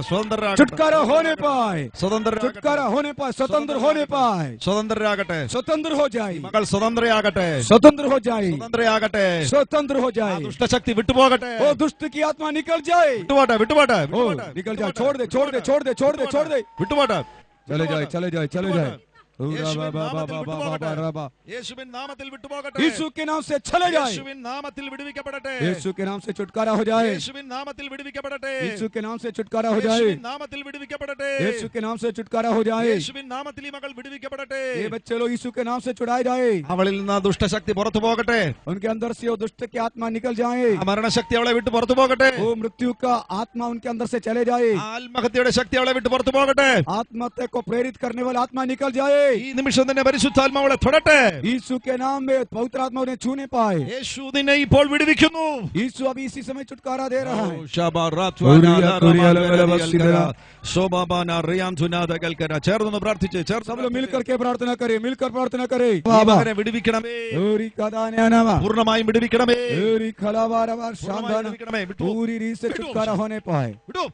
സ്വതന്ത്രരാകട്ടെ, छुटकारा होने पाए, സ്വതന്ത്രരാകട്ടെ, छुटकारा होने पाए, स्वतंत्र होने पाए, സ്വതന്ത്രരാകട്ടെ. स्वतंत्र हो जाए, മകൾ സ്വതന്ത്രയാകട്ടെ, स्वतंत्र हो जाए, സ്വതന്ത്രയാകട്ടെ. स्वतंत्र हो ആ जाए। ദുഷ്ടശക്തി വിട്ടുപോകട്ടെ. ओ दुष्ट की आत्मा निकल जाए, വിട്ടുപോട്ടെ, വിട്ടുപോട്ടെ, ओ निकल जाए, छोड़ दे, छोड़ दे, छोड़ दे, छोड़ दे, छोड़ दे, വിട്ടുപോട്ടെ. चले जाए, चले जाए, चले जाए। യേശുവിൻ നാമത്തിൽ വിട്ടുപോകട്ടെ. यीशु के नाम से चले जाए, യേശുവിൻ നാമത്തിൽ വിടുവിക്കപ്പെടട്ടെ. यीशु के नाम से छुटकारा हो जाए, യേശുവിൻ നാമത്തിൽ വിടുവിക്കപ്പെടട്ടെ. यीशु के नाम से छुटकारा हो जाए, യേശുവിൻ നാമത്തിൽ വിടുവിക്കപ്പെടട്ടെ. यीशु के नाम से छुटकारा हो जाए। യേശുവിൻ നാമത്തിൽ ഈ മകൾ വിടുവിക്കപ്പെടട്ടെ. ये बच्चे लोग यीशु के नाम से छुड़ाए जाए, അവളിൽ നിന്ന് ദുഷ്ടശക്തി പുറത്തു പോകട്ടെ. उनके अंदर से वो दुष्ट की आत्मा निकल जाए, ആ മരണശക്തി അവളെ വിട്ട് പുറത്തു പോകട്ടെ. वो मृत्यु का आत्मा उनके अंदर से चले जाए, ആത്മഹത്യയുടെ ശക്തി അവളെ വിട്ട് പുറത്തു പോകട്ടെ. आत्महत्या को प्रेरित करने वाला आत्मा निकल जाए। ഈ നിമിഷം തന്നെ പരിശുദ്ധാത്മാവളെ തൊടട്ടെ. यीशु के नाम में पवित्र आत्मा उन्हें छूने पाए। യേശു നിന്നെ ഇപ്പോൾ വിടുവിക്കുന്നു. यीशु अभी इसी समय छुटकारा दे रहा है। ചേർന്ന് പ്രാർത്ഥിച്ച് सब लोग मिलकर के प्रार्थना करें, मिलकर प्रार्थना करें। മകനെ വിടുവിക്കണമേ, പൂർണ്ണമായും വിടുവിക്കണമേ, शानदार വിടുവിക്കണമേ. വിട്ടു, पूरी रीत से छुटकारा होने पाए, വിട്ടു,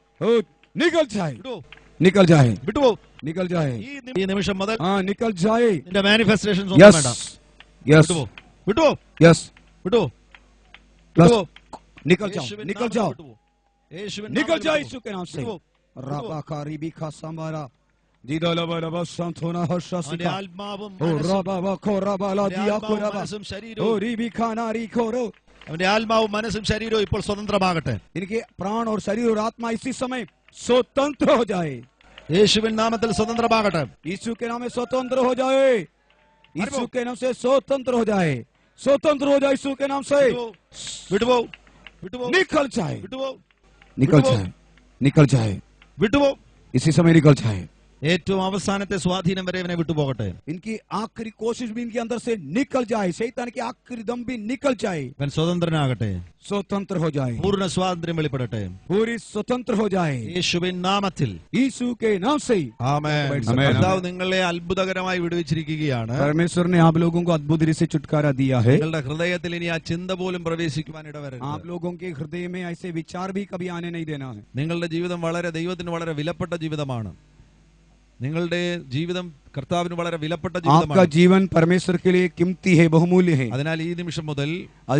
निकल जाए, വിട്ടു, निकल जाए, വിട്ടു. निकल जाए, ഈ നിമിഷം മുതൽ हाँ निकल जाए। നിന്റെ മാനിഫെസ്റ്റേഷൻസ് ഒന്നും വേണ്ട. यस വിട്ടുപോ, വിട്ടുപോ, यस വിട്ടുപോ, बस വിട്ടുപോ. निकल जाओ, യേശുവിൻ निकल നാമത്തിൽ जाओ, വിട്ടുപോ. യേശുവിൻ निकल നാമത്തിൽ जाओ വിട്ടുപോ. यीशु के नाम से। വിട്ടുപോ. राबा का रिबी का समारा दीदा लबा लबा संतोना हर्षा അവന്റെ सिका ആത്മാവും ओ राबा वा खो राबा ला दिया को राबा മനസ്സും ओ ശരീരവും रिबी खाना री खोरो। അവന്റെ ആത്മാവും മനസ്സും ശരീരവും ഇപ്പോൾ സ്വതന്ത്രമാകട്ടെ. इनके प्राण और शरीर और आत्मा इसी समय स्वतंत्र हो जाए, യേശുവിൻ നാമത്തിൽ സ്വതന്ത്രമാകട്ടെ. यीशु के नाम में स्वतंत्र हो जाए, यीशु के नाम से स्वतंत्र हो जाए, स्वतंत्र हो जाए यीशु के नाम से। വിട്ടുപോ, വിട്ടുപോ, निकल जाए, വിട്ടുപോ, निकल जाए, निकल जाए, വിട്ടുപോ. इसी समय निकल जाए। ഏറ്റവും അവസാനത്തെ സ്വാധീനം വരെ ഇവനെ വിട്ടുപോകട്ടെ. इनकी आखिरी कोशिश भी इनके अंदर से निकल जाए, शैतान की आखिरी दम भी निकल जाए, ഇവൻ സ്വതന്ത്രനാകട്ടെ. स्वतंत्र हो जाए, പൂർണ്ണ സ്വാതന്ത്ര്യം വെളിപ്പെടട്ടെ. पूरी स्वतंत्र हो जाए യേശുവിൻ നാമത്തിൽ. यीशु के नाम से। ആമേൻ. ആമേൻ. കർത്താവ് നിങ്ങളെ അത്ഭുതകരമായി വിടുവിച്ചിരിക്കുകയാണ്. परमेश्वर ने आप लोगों को अद्भुत रीति से छुटकारा दिया है। നിങ്ങളുടെ ഹൃദയത്തിൽ ഇനി ആ ചിന്ത പോലും പ്രവേശിക്കുവാൻ ഇടവരരുത്. आप लोगों के हृदय में ऐसे विचार भी कभी आने नहीं देना है। നിങ്ങളുടെ ജീവിതം വളരെ ദൈവത്തിന് വളരെ വിലപ്പെട്ട ജീവിതമാണ്. നിങ്ങളുടെ ജീവിതം കർത്താവിന് വളരെ വിലപ്പെട്ട आपका ജീവിതമാണ്. जीवन परमेश्वर के लिए कीमती है, बहुमूल्य है। അതിനാൽ ഈ നിമിഷം മുതൽ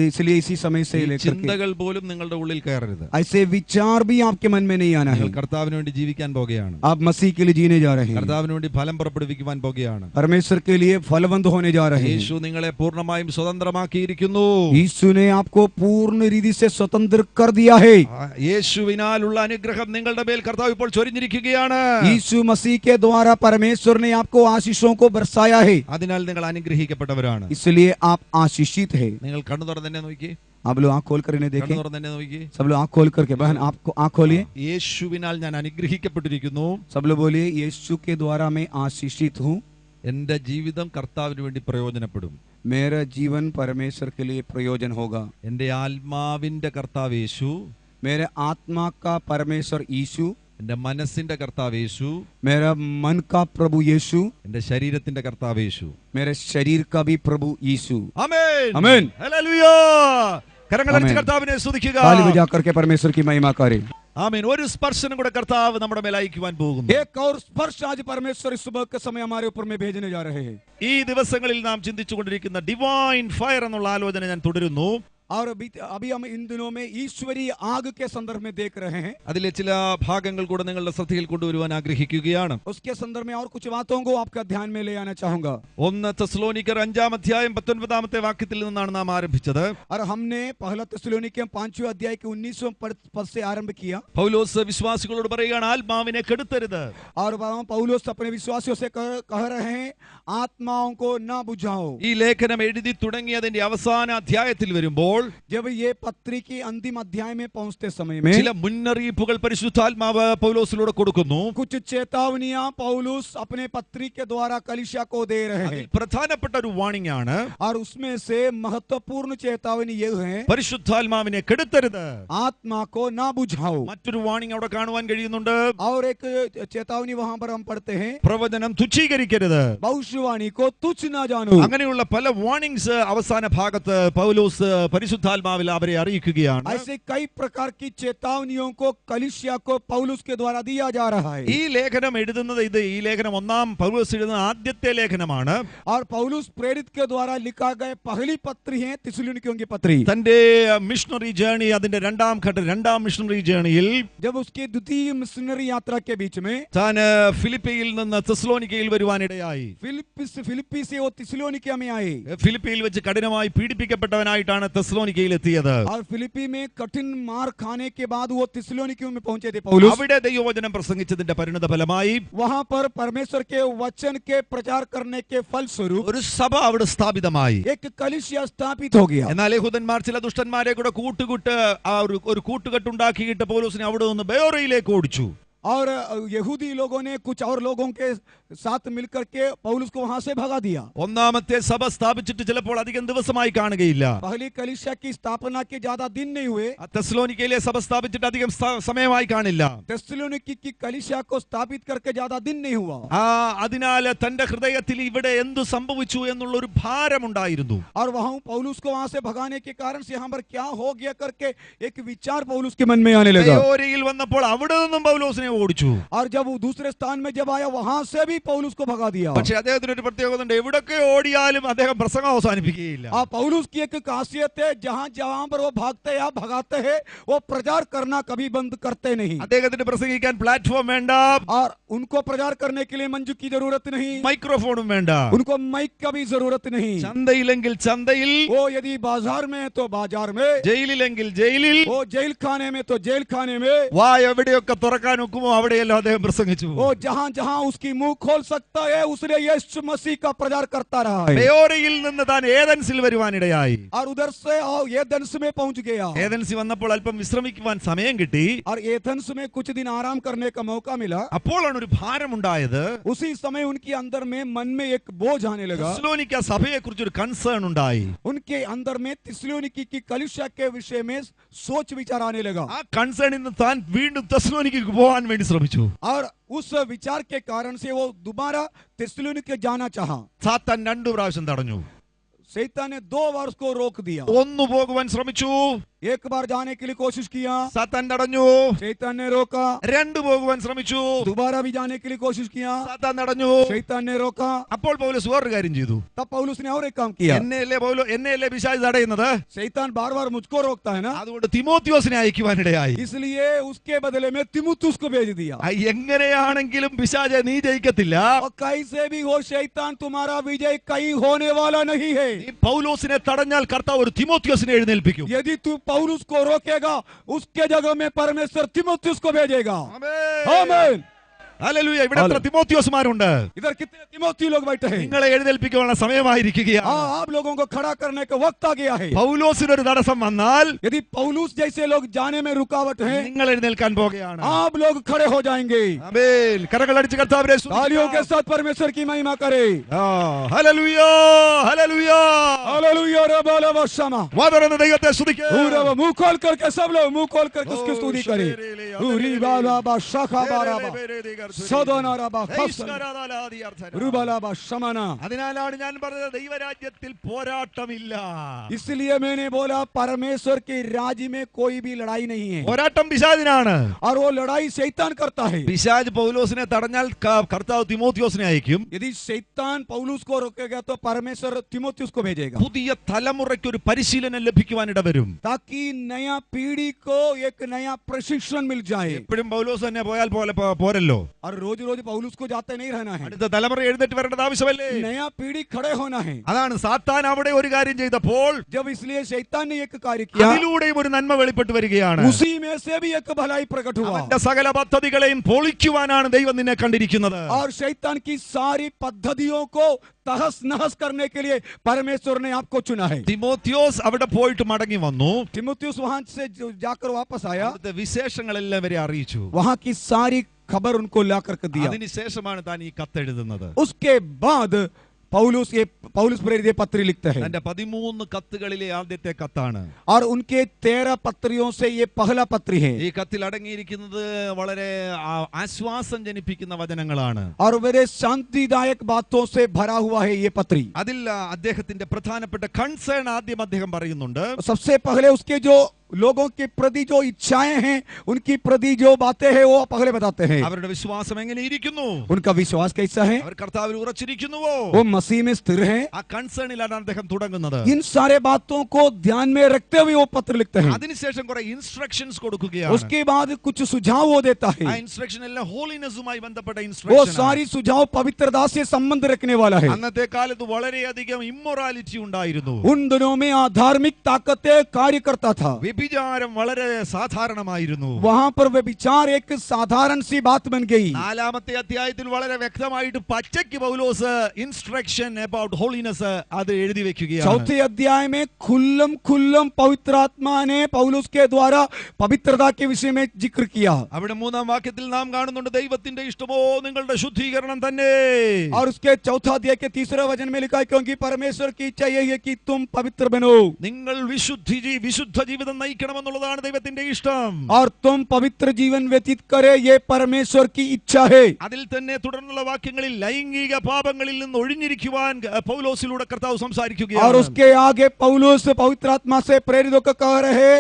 इसलिए इसी समय से ഈ लेकर के ചിന്തകൾ പോലും നിങ്ങളുടെ ഉള്ളിൽ കയറരുത്. ऐसे विचार भी आपके मन में नहीं आना है। നിങ്ങൾ കർത്താവിന് വേണ്ടി ജീവിക്കാൻ പോകുകയാണ്. आप मसीह के लिए जीने जा रहे हैं, കർത്താവിന് വേണ്ടി ഫലം പുറപ്പെടുവിക്കുവാൻ പോകുകയാണ്. परमेश्वर के लिए फलवंत होने जा रहे हैं। യേശു നിങ്ങളെ പൂർണ്ണമായും സ്വതന്ത്രമാക്കിയിരിക്കുന്നു. यीशु ने आपको पूर्ण रीति से स्वतंत्र कर दिया है। യേശുവിനാലുള്ള അനുഗ്രഹം നിങ്ങളുടെ മേൽ കർത്താവ് ഇപ്പോൾ ചൊരിഞ്ഞിരിക്കുകയാണ്. यीशु मसीह के द्वारा परमेश्वर ने आपको आशीषों को बरसाया है, അതിനാൽ നിങ്ങൾ അനുഗ്രഹിക്കപ്പെട്ടവരാണ്. इसलिए आप आशीषित है। നിങ്ങൾ കണ്ണു തുറന്ന് തന്നെ നോക്കി. आप लोग आंख खोल कर इन्हें കണ്ണു देखें। തുറന്ന് എന്നെ നോക്കിക്കേ. सब लोग आंख खोल करके, बहन आपको आंख खोलिए। യേശുവിനാൽ ഞാൻ അനുഗ്രഹിക്കപ്പെട്ടിരിക്കുന്നു. सब लोग बोलिए यीशु के द्वारा मैं आशीषित हूँ। എന്റെ ജീവിതം കർത്താവിന് വേണ്ടി പ്രയോജനപ്പെടും. मेरा जीवन परमेश्वर के लिए प्रयोजन होगा। എന്റെ ആത്മാവിന്റെ കർത്താവ് യേശു, मेरे आत्मा का परमेश्वर यीशु, എന്റെ മനസ്സിന്റെ കർത്താവ് യേശു, मेरा मन का प्रभु यीशु, എന്റെ ശരീരത്തിന്റെ കർത്താവ് യേശു. मेरे शरीर का भी प्रभु यीशु। ആമേൻ. ആമേൻ. ഹല്ലേലൂയ. കരങ്ങളടിച്ച് കർത്താവിനെ സ്തുതിക്കുക. ताली बजा करके परमेश्वर की महिमा करें। ആമേൻ. ഒരു സ്പർശനം കൂടെ കർത്താവ് നമ്മുടെ മേൽ അയക്കുവാൻ പോകുന്നു. एक और स्पर्श आज परमेश्वर इस सुबह के समय हमारे ऊपर में भेजने जा रहे हैं। ഈ ദിവസങ്ങളിൽ നാം ചിന്തിച്ചുകൊണ്ടിരിക്കുന്ന ഡിവൈൻ ഫയർ എന്നുള്ള ആലോചന ഞാൻ തുടരുന്നു. और अभी हम इन दिनों में ईश्वरीय आग के संदर्भ में देख रहे हैं। അതിലെ ചില ഭാഗങ്ങൾ കൂടെ നിങ്ങളുടെ ശ്രദ്ധയിൽ കൊണ്ടുവരുവാൻ ആഗ്രഹിക്കുകയാണ്. उसके संदर्भ में और कुछ बातों को आपका ध्यान में ले आना चाहूंगा। 1 തെസ്സലോനിക്കർ 5-ാം അധ്യായം 19-ാമത്തെ വാക്യത്തിൽ നിന്നാണ് നാം ആരംഭിച്ചത്. और हमने पहला തെസ്സലോനിക്കർ 5वें अध्याय के 19वें पद से आरंभ किया। പൗലോസ് വിശ്വാസികളോട് പറയുകയാണ്, ആത്മാവിനെ കെടുത്തരുത്. और पौलुस अपने विश्वासियों से कह रहे हैं, आत्माओं को ना बुझाओ। ഈ ലേഖനം എഴുതി തുടങ്ങിയതിന്റെ അവസാന അധ്യായത്തിൽ വരുമ്പോൾ जब ये पत्री की अंतिम अध्याय में पहुंचते समय में ചില മുന്നറിയിപ്പുകൾ പരിശുദ്ധാത്മാവ് പൗലോസിലൂടെ കൊടുക്കുന്നു. कुछ चेतावनियां पौलुस अपने पत्री के द्वारा कलीसिया को दे रहे അതിൽ हैं। പ്രധാനപ്പെട്ട ഒരു വാണിംഗ് ആണ്, और उसमें से महत्वपूर्ण चेतावनी ये है, പരിശുദ്ധാത്മാവിനെ കെടുത്തരുത്. आत्मा को ना बुझाओ। മറ്റൊരു വാണിംഗ് അവിടെ കാണുവാൻ കഴിയുന്നുണ്ട്. और एक चेतावनी वहां पर हम पढ़ते हैं, പ്രവചനം തുച്ഛീകരിക്കരുത്. भविष्यवाणी को तुच्छ ना जानो। അങ്ങനെയുള്ള പല വാണിംഗ്സ് അവസാന ഭാഗത്ത് പൗലോസ് പരിശുദ്ധാത്മാവിൽ അവരെ അറിയിക്കുകയാണ്. ऐसे कई प्रकार की चेतावनियों को कलीसिया को पौलुस के द्वारा दिया जा रहा है। ഈ ലേഖനം എഴുതുന്നത് ഈ ലേഖനം ഒന്നാം പൗലോസ് എഴുതുന്ന ആദ്യത്തെ ലേഖനമാണ്. और पौलुस प्रेरित के द्वारा लिखा गए पहली पत्री है थिस्सलुनीकियों की पत्री। തന്റെ മിഷണറി ജേർണി അതിന്റെ രണ്ടാം മിഷണറി ജേർണിയിൽ जब उसकी द्वितीय मिशनरी यात्रा के बीच में താൻ ഫിലിപ്പിയിൽ നിന്ന് തെസ്സലോനിക്കയിൽ വരുവാനിടയായി. फिलिप्पी से वो थिस्सलुनीकिया में आए। ഫിലിപ്പിയിൽ വെച്ച് കഠിനമായി പീഡിപ്പിക്കപ്പെട്ടവനായിട്ടാണ് തെസ്സലോനിക്കയിൽ എത്തിയത്. और फिलिप्पी में कठिन मार खाने के बाद वो थिस्सलुनीकियों में पहुंचे थे पौलुस। അവിടെ ദൈവവചനം പ്രസംഗിച്ചതിന്റെ പരിണത ഫലമായി वहां पर परमेश्वर के वचन के प्रचार करने के फल स्वरूप ഒരു സഭ അവിടെ സ്ഥാപിതമായി. एक कलीसिया स्थापित हो गया। എന്നാൽ യഹൂദന്മാർ ചില ദുഷ്ടന്മാരെ കൂടെ ഒരു കൂട്ടുകെട്ടുണ്ടാക്കിയിട്ട് പൗലോസിനെ അവിടെ നിന്ന് ബെയോറയിലേക്ക് ഓടിച്ചു. और यहूदी लोगों ने कुछ और लोगों के साथ मिलकर के पौलुस को वहां से भगा दिया। ഒന്നാമത്തെ സഭ സ്ഥാപിച്ചിട്ട് ചിലപ്പോൾ അധികം ദിവസമായി കാണുകയില്ല. पहली कलीसिया की स्थापना के ज्यादा दिन नहीं हुए। തെസ്സലോനിക്കയിലെ സഭ സ്ഥാപിച്ചിട്ട് അധികം സമയമായി കാണില്ല. थिस्सलुनीकी की कलीसिया को स्थापित करके ज्यादा दिन नहीं हुआ। അതിനാൽ തന്റെ ഹൃദയത്തിൽ ഇവിടെ എന്തു സംഭവിച്ചു എന്നുള്ള ഒരു ഭാരമുണ്ടായിരുന്നു. और वहां पौलुस को वहां से भगाने के कारण से यहाँ पर क्या हो गया करके एक विचार पौलुस के मन में आने लगा। ബെയോരയിൽ വന്നപ്പോൾ അവിടെ നിന്നും പൗലോസിനെ ഓടിച്ചു. और जब वो दूसरे स्थान में जब आया वहां से भी पौलुस को भगा दिया। പക്ഷേ അദ്ദേഹത്തിന് ഒരു പ്രത്യേകത ഉണ്ട്, എവിടൊക്കെ ഓടിയാലും അദ്ദേഹം പ്രസംഗം അവസാനിപ്പിക്കുകയില്ല. पौलुस की एक खासियत है, जहां जहां पर वो भागते या भगाते हैं वो प्रचार करना कभी बंद करते नहीं। അദ്ദേഹത്തിന് പ്രസംഗിക്കാൻ പ്ലാറ്റ്ഫോം വേണ്ട, और उनको प्रचार करने के लिए मंच की जरूरत नहीं, മൈക്രോഫോണും വേണ്ട, उनको माइक का भी जरूरत नहीं। ചന്തയിലെങ്കിൽ ചന്തയിൽ, वो यदि बाजार में है तो बाजार में, ജയിലിലെങ്കിൽ ജയിലിൽ, वो जेल खाने में तो जेल खाने में, വായ എവിടെയൊക്കെ തുറക്കാൻ ഒക്കുമോ അവിടെയെല്ലാം അദ്ദേഹം പ്രസംഗിച്ചു. वो जहां जहां उसकी मुंह खोल सकता है उसने यीशु मसीह का प्रचार करता रहा है। ബെയോരയിൽ നിന്ന് താൻ ഏതൻസിൽ വരുവാനിടയായി. और उधर से एथेंस में पहुंच गया। ഏതൻസിൽ വന്നപ്പോൾ അല്പം വിശ്രമിക്കുവാൻ സമയം കിട്ടി. और एथेंस में कुछ दिन आराम करने का मौका मिला। അപ്പോഴാണ് ഒരു ഭാരമുണ്ടായത്. उसी समय उनके अंदर में मन में एक बोझ आने लगा। തെസ്സലോനിക്ക സഭയെ കുറിച്ച് ഒരു കൺസേൺ ഉണ്ടായി. उनके अंदर में थिस्सलुनीकी की कलीसिया के विषय में सोच विचार आने लगा। ആ കൺസേണിൽ നിന്ന് താൻ വീണ്ടും തെസ്സലോനിക്കയ്ക്ക് പോകാൻ വേണ്ടി ശ്രമിച്ചു. और उस विचार के कारण से वो दोबारा थिस्सलुनीके जाना चाहा। സാത്താൻ 2 പ്രാവശ്യം തടഞ്ഞു. शैतान ने 2 बार उसको रोक दिया। ഒന്ന് പോകുവാൻ ശ്രമിച്ചു, एक बार जाने के लिए कोशिश किया, സാത്താൻ തടഞ്ഞു. शैतान ने रोका। 2 പോകുവാൻ ശ്രമിച്ചു, दोबारा भी जाने के लिए कोशिश किया, സാത്താൻ തടഞ്ഞു. शैतान ने रोका। അപ്പോൾ പൗലോസ് വേറൊരു കാര്യം ചെയ്തു. तब पौलुस ने और एक काम किया। എന്നെയല്ലേ പിശാച് തടയുന്നത്, शैतान बार बार मुझको रोकता है ना, അതുകൊണ്ട് തിമോത്തിയോസിനെ അയക്കുവാനിടയായി. इसलिए उसके बदले में तिमुथियुस को भेज दिया। എങ്ങനെയാണെങ്കിലും പിശാചെ നീ ജയിക്കത്തില്ല. और कैसे भी हो शैतान तुम्हारा विजय कहीं होने वाला नहीं है। നീ പൗലോസിനെ തടഞ്ഞാൽ കർത്താവ് ഒരു തിമോത്തിയോസിനെ എഴുന്നേൽപ്പിക്കും. यदि तू पौलुस को रोकेगा उसके जगह में परमेश्वर तिमुथियुस को भेजेगा। आमीन। ഹല്ലേലൂയ. ഇവിടെ എത്ര തിമോത്തിയോസ്മാരുണ്ട്? इधर कितने तिमोथी लोग बैठे हैं? നിങ്ങളെ എഴുന്നേൽപ്പിക്കാനുള്ള സമയമായിരിക്കുകയാണ്. आप लोगों को खड़ा करने का वक्त आ गया है. പൗലോസിന് ഒരു തടസ്സം വന്നാൽ यदि पौलुस जैसे लोग जाने में रुकावट है, നിങ്ങൾ എഴുന്നേൽക്കാൻ പോകുകയാണ്. आप लोग खड़े हो जाएंगे. ആമേൻ. കരങ്ങളടിച്ച് കർത്താവിനെ तालियों के സ്തുതിക്കാം. साथ परमेश्वर की महिमा करे. Hallelujah, hallelujah. हालेलुया रब अल शमा. വാതറന്ന ദൈവത്തെ സ്തുതിക്കാം. पूरा मुंह खोल करके सब लोग मुंह खोल करके उसकी स्तुति करे. उरी बाला बा शाखा बाराबा सदना रबा खसल रुबला बा शमना. അതിനാലാണ് ഞാൻ പറഞ്ഞത് ദൈവരാജ്യത്തിൽ പോരാട്ടമില്ല. इसलिए मैंने बोला परमेश्वर के राज्य में कोई भी लड़ाई नहीं है. പോരാട്ടം പിശാചിനാണ്. और वो लड़ाई शैतान करता है. പിശാച് പൗലോസിനെ തടഞ്ഞാൽ കർത്താവ് തിമോത്തിയോസിനെ അയക്കും. यदि शैतान पौलुस को रोकेगा तो परमेश्वर तिमोथियुस को भेजेगा, പുതിയ തലമുറയ്ക്ക് ഒരു പരിശീലനം ലഭിക്കുവാൻ ഇടവരും. ताकि नया पीढ़ी को एक नया प्रशिक्षण मिल जाए. എപ്പോഴും പൗലോസ് തന്നെ പോയാൽ പോരല്ലോ. और रोज रोज पौलुस को जाते नहीं रहना है. അടുത്ത തലമുറ എഴുന്നേറ്റ് വരേണ്ടത് ആവശ്യമല്ലേ? नया पीढ़ी खड़े होना है. അതാണ് സാത്താൻ അവിടെ ഒരു കാര്യം ചെയ്തപ്പോൾ जब इसलिए शैतान ने एक कार्य किया, അതിലൂടെയും ഒരു നന്മ വെളിപ്പെട്ട് വരികയാണ്. उसी में से भी एक भलाई प्रकट हुआ. അവന്റെ സകല പദ്ധതികളെയും പൊളിക്കുവാനാണ് ദൈവം നിന്നെ കണ്ടിരിക്കുന്നത്. और शैतान की सारी पद्धतियों को तहस नहस करने के लिए परमेश्वर ने आपको चुना है. തിമോത്തിയോസ് അവിടെ പോയിട്ട് മടങ്ങി വന്നു. तिमोथियुस वहां से जाकर वापस आया. അവിടുത്തെ വിശേഷങ്ങളെല്ലാം വരെ അറിയിച്ചു. वहां की सारी खबर उनको ला करके दिया. അതിനുശേഷമാണ് താൻ ഈ കത്തെഴുതുന്നത്. उसके बाद पौलुस प्रेरित ये पत्री लिखते हैं. തന്റെ 13 കത്തുകളിലെ ആദ്യത്തെ കത്താണ്. और उनके 13 पत्रियों से ये पहला पत्री है. ഈ കത്തിൽ അടങ്ങിയിരിക്കുന്നത് വളരെ ആശ്വാസം ജനിപ്പിക്കുന്ന വചനങ്ങളാണ്. और मेरे शांतिदायक बातों से भरा हुआ है ये पत्री. അതിൽ അദ്ദേഹത്തിന്റെ പ്രധാനപ്പെട്ട കൺസേൺ ആദ്യം അദ്ദേഹം പറയുന്നുണ്ട്. सबसे पहले उसके जो लोगों के प्रति जो इच्छाएं हैं, उनकी प्रति जो बातें हैं, वो पहले बताते हैं. അവരുടെ വിശ്വാസം എങ്ങനെ ഇരിക്കുന്നു? उनका विश्वास कैसा है? അവർ കർത്താവിൽ ഉറച്ചിരിക്കുന്നുവോ? वो मसीह में स्थिर है. ആ കൺസേണിലാണ് അദ്ദേഹം തുടങ്ങുന്നത്. इन सारे बातों को ध्यान में रखते हुए वो पत्र लिखते हैं. അതിനുശേഷം കുറെ ഇൻസ്ട്രക്ഷൻസ് കൊടുക്കുകയാണ്. उसके बाद कुछ सुझाव वो देता है. ആ ഇൻസ്ട്രക്ഷൻ എല്ലാം ഹോളിനെസ്സുമായി ബന്ധപ്പെട്ട वो ഇൻസ്ട്രക്ഷൻ. सारी सुझाव पवित्रता से संबंध रखने वाला है. അന്നത്തെ കാലത്ത് വളരെയധികം ഇമ്മൊറാലിറ്റി ഉണ്ടായിരുന്നു. उन दिनों में अधार्मिक ताकतें कार्य करता था. വ്യഭിചാരം വളരെ സാധാരണമായിരുന്നു. वहां पर व्यभिचार एक साधारण सी बात बन गई. 4-ാമത്തെ അധ്യായത്തിൽ വളരെ വ്യക്തമായിട്ട് പച്ചയ്ക്ക് പൗലോസ് ഇൻസ്ട്രക്ഷൻ അബൌട്ട് ഹോളിനെസ് അത് എഴുതി വെക്കുകയാണ്. चौथे अध्याय में खुल्लम पवित्र आत्मा ने पौलुस के द्वारा पवित्रता के विषय में जिक्र किया. അവിടെ 3-ാം വാക്യത്തിൽ നാം കാണുന്നുണ്ട് ദൈവത്തിന്റെ ഇഷ്ടമോ നിങ്ങളുടെ ശുദ്ധീകരണം തന്നെ. और उसके चौथा अध्याय के तीसरे वचन में लिखा है, क्योंकि परमेश्वर की इच्छा यही है कि तुम पवित्र बनो. നിങ്ങൾ വിശുദ്ധ ജീവിതം നയിക്കണമെന്നുള്ളതാണ് ദൈവത്തിന്റെ ഇഷ്ടം. और तुम पवित्र जीवन व्यतीत करे, ये परमेश्वर की इच्छा है. അതിൽ തന്നെ തുടർന്നുള്ള വാക്യങ്ങളിൽ ലൈംഗിക പാപങ്ങളിൽ നിന്ന് ഒഴിഞ്ഞിരിക്കുവാൻ പൗലോസിലൂടെ കർത്താവ് और സംസാരിക്കുകയാണ്. उसके आगे पौलुस पवित्र आत्मा से प्रेरित होकर कह रहे,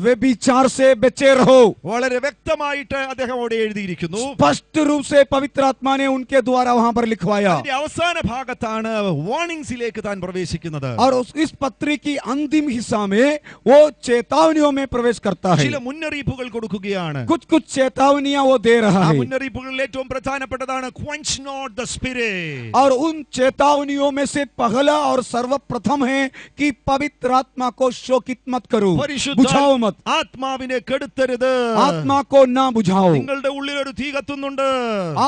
व्यभिचार से बचे रहो. വളരെ വ്യക്തമായിട്ട് അദ്ദേഹം അവിടെ എഴുതിയിരിക്കുന്നു. स्पष्ट रूप से पवित्र आत्मा ने उनके द्वारा वहां पर लिखवाया. അതിന്റെ അവസാന ഭാഗത്താണ് വാർണിംഗ്സിലേക്ക് താൻ പ്രവേശിക്കുന്നത്. और इस पत्री की अंतिम हिस्सा में वो चेतावनियों में प्रवेश करता है. ചില മുന്നറിയിപ്പുകൾ കൊടുക്കുകയാണ്. कुछ चेतावनियां वो दे रहा ആ है. മുന്നറിയിപ്പുകളിൽ ഏറ്റവും പ്രധാനപ്പെട്ടതാണ് quench not the spirit. और उन चेतावनियों में से पहला और सर्वप्रथम है कि पवित्र आत्मा को शोकित मत करो, बुझाओ मत. ആത്മാവിനെ കെടുത്തരുത്. आत्मा को ना बुझाओ. നിങ്ങളുടെ ഉള്ളിൽ ഒരു തീ കത്തുന്നുണ്ട്.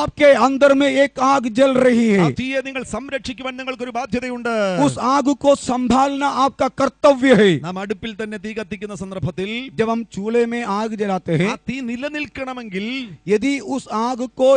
आपके अंदर में एक आग जल रही ആ है. തീയെ നിങ്ങൾ സംരക്ഷിക്കുവാൻ നിങ്ങൾക്കൊരു ബാധ്യതയുണ്ട്. उस आग को संभालना आपका कर्तव्य है. നാം അടുപ്പിൽ തന്നെ തീ കത്തിക്കുന്ന സന്ദർഭത്തിൽ जब हम चूल्हे में आग जलाते ആ हैं, തീ നിലനിൽക്കണമെങ്കിൽ यदि उस आग को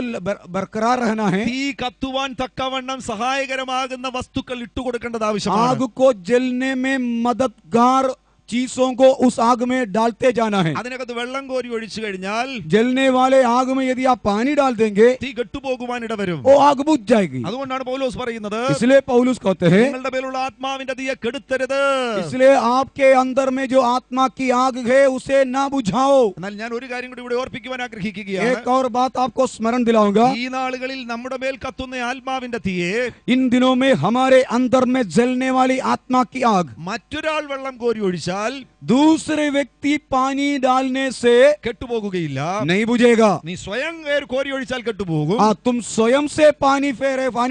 बरकरार रहना है, തീ കത്തുവാൻ തക്കവണ്ണം സഹായകരമാകുന്ന വസ്തുക്കൾ ഇട്ടുകൊടുക്കേണ്ടത് ആവശ്യമാണ്. आग को जलने में मददगार चीजों को उस आग में डालते जाना है. അതിനകത്ത് വെള്ളം കോരി ഒഴിച്ചു കഴിഞ്ഞാൽ जलने वाले आग में यदि आप पानी डाल देंगे, തീ കെട്ടുപോകുവാൻ ഇടവരും. वो आग बुझ जाएगी. അതുകൊണ്ടാണ് പൗലോസ് പറയുന്നത് इसलिए पौलुस कहते हैं, നിങ്ങളുടെ മേലുള്ള ആത്മാവിന്റെ തീയെ കെടുത്തരുത്. इसलिए आपके अंदर में जो आत्मा की आग है उसे ना बुझाओ. എന്നാൽ ഞാൻ ഒരു കാര്യം കൂടി ഇവിടെ ഓർപ്പിക്കുവാൻ ആഗ്രഹിക്കുകയാണ്. एक और बात आपको स्मरण दिलाऊंगा. ഈ നാളുകളിൽ നമ്മുടെ മേൽ കത്തുന്ന ആത്മാവിന്റെ തീയെ इन दिनों में हमारे अंदर में जलने वाली आत्मा की आग മറ്റൊരാൾ വെള്ളം കോരി ഒഴിച്ചാൽ ഒഴിച്ചാൽ दूसरे व्यक्ति पानी डालने से കെട്ടുപോകുകയില്ല. नहीं बुझेगा. നീ സ്വയം കോരി ഒഴിച്ചാൽ കെട്ടുപോകും. तुम स्वयं से पानी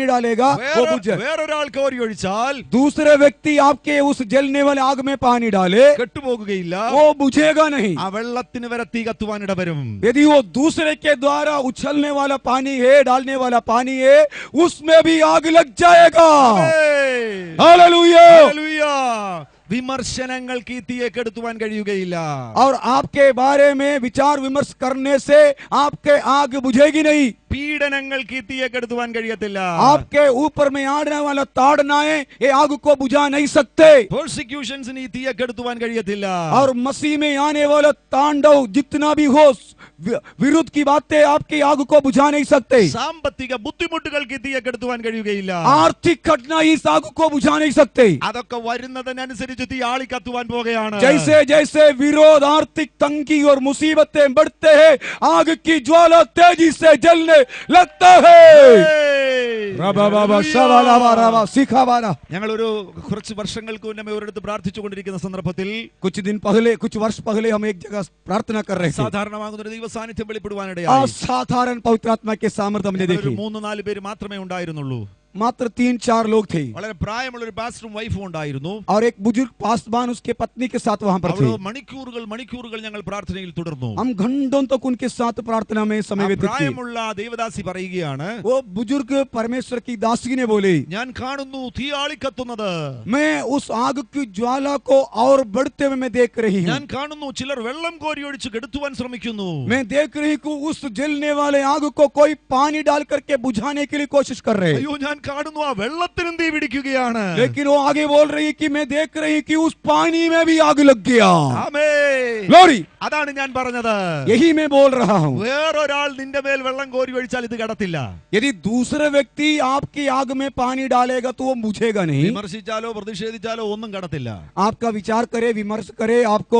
डालेगा वो बुझे. വേറൊരാൾ കോരി ഒഴിച്ചാൽ दूसरे व्यक्ति आपके उस जलने वाले आग में पानी डाले കെട്ടുപോകുകയില്ല. वो बुझेगा नहीं. ആ വെള്ളത്തിന് വരെ തീ കത്തുവാൻ ഇടവരും. यदि वो दूसरे के द्वारा उछलने वाला पानी है, डालने वाला पानी है, उसमें भी आग लग जाएगा. हालेलुया. ഹല്ലേലൂയ. വിമർശനങ്ങൾക്ക് ഈ തീയെ കെടുത്തുവാൻ കഴിയുകയില്ല. और आपके बारे में विचार विमर्श करने से आपके आग बुझेगी नहीं. പീഡനങ്ങൾക്ക് ഈ തീയെ കെടുത്തുവാൻ കഴിയത്തില്ല. आपके ऊपर में आने वाला ताड़नाएं ये आग को बुझा नहीं सकते. പെർസിക്യൂഷൻസിന് ഈ തീയെ കെടുത്തുവാൻ കഴിയത്തില്ല. और मसीह में आने वाला तांडव जितना भी हो, विरुद्ध की बातें आपकी आग को बुझा नहीं सकते. സാമ്പത്തിക ബുദ്ധിമുട്ടുകൾക്ക് ഈ തീയെ കെടുത്തുവാൻ കഴിയുകയില്ല. आर्थिक कठिनाई इस आग को बुझा नहीं सकते. അതൊക്കെ വരുന്നതിനനുസരിച്ച് തീ ആളി കത്തുവാൻ പോകുകയാണ്. जैसे जैसे विरोध, आर्थिक तंगी और मुसीबतें बढ़ते हैं, आग की ज्वाला तेजी से जलने लगता है. ഞങ്ങൾ ഒരു കുറച്ച് വർഷങ്ങൾക്ക് മുന്നേ ഒരിടത്ത് പ്രാർത്ഥിച്ചുകൊണ്ടിരിക്കുന്ന സന്ദർഭത്തിൽ कुछ दिन पहले, कुछ वर्ष पहले हम एक जगह प्रार्थना कर रहे थे. സാധാരണമാകുന്ന ഒരു ദൈവ സാന്നിധ്യം വെളിപ്പെടുവാനിടയായി. असाधारण पवित्र आत्मा के सामर्थ्य हमने देखी. 3-4 പേര് മാത്രമേ ഉണ്ടായിരുന്നുള്ളൂ. मात्र 3-4 लोग थे. വളരെ പ്രായമുള്ള ഒരു പാസ്റ്ററും വൈഫും ഉണ്ടായിരുന്നു. और एक बुजुर्ग पासवान उसके पत्नी के साथ वहां पर थे. മണിക്കൂറുകൾ ഞങ്ങൾ പ്രാർത്ഥനയിൽ തുടർന്നു. हम घंटों तक उनके साथ प्रार्थना में समय व्यतीत किए. പ്രായമുള്ള ദേവദാസി പറയുകയാണ്, वो बुजुर्ग परमेश्वर की दासी ने बोले, ഞാൻ കാണുന്നു തീ ആളിക്കത്തുന്നത്. मैं उस आग की ज्वाला को और बढ़ते हुए मैं देख रही हूँ. ഞാൻ കാണുന്നു ചിലർ വെള്ളം കോരി ഒഴിച്ച് കെടുത്തുവാൻ ശ്രമിക്കുന്നു. मैं देख रही हूँ उस जलने वाले आग को कोई पानी डाल करके बुझाने के लिए कोशिश कर रहे हैं. അയ്യോ, ഞാൻ കാണുന്നു ആ വെള്ളത്തിനും തീ പിടിക്കുകയാണ്. लेकिन वो आगे बोल रही है कि मैं देख रही कि उस पानी में भी आग लग गया. ആമേൻ. ग्लोरी. അതാണ് ഞാൻ പറഞ്ഞത്. यही मैं बोल रहा हूँ. വേറൊരാൾ നിന്റെ മേൽ വെള്ളം കോരി ഒഴിച്ചാൽ ഇത് കടത്തില്ല. यदि दूसरे व्यक्ति आपकी आग में पानी डालेगा तो वो बुझेगा नहीं. വിമർശിച്ചാലോ പ്രതിഷേധിച്ചാലോ ഒന്നും കടത്തില്ല. आपका विचार करे, विमर्श करे, आपको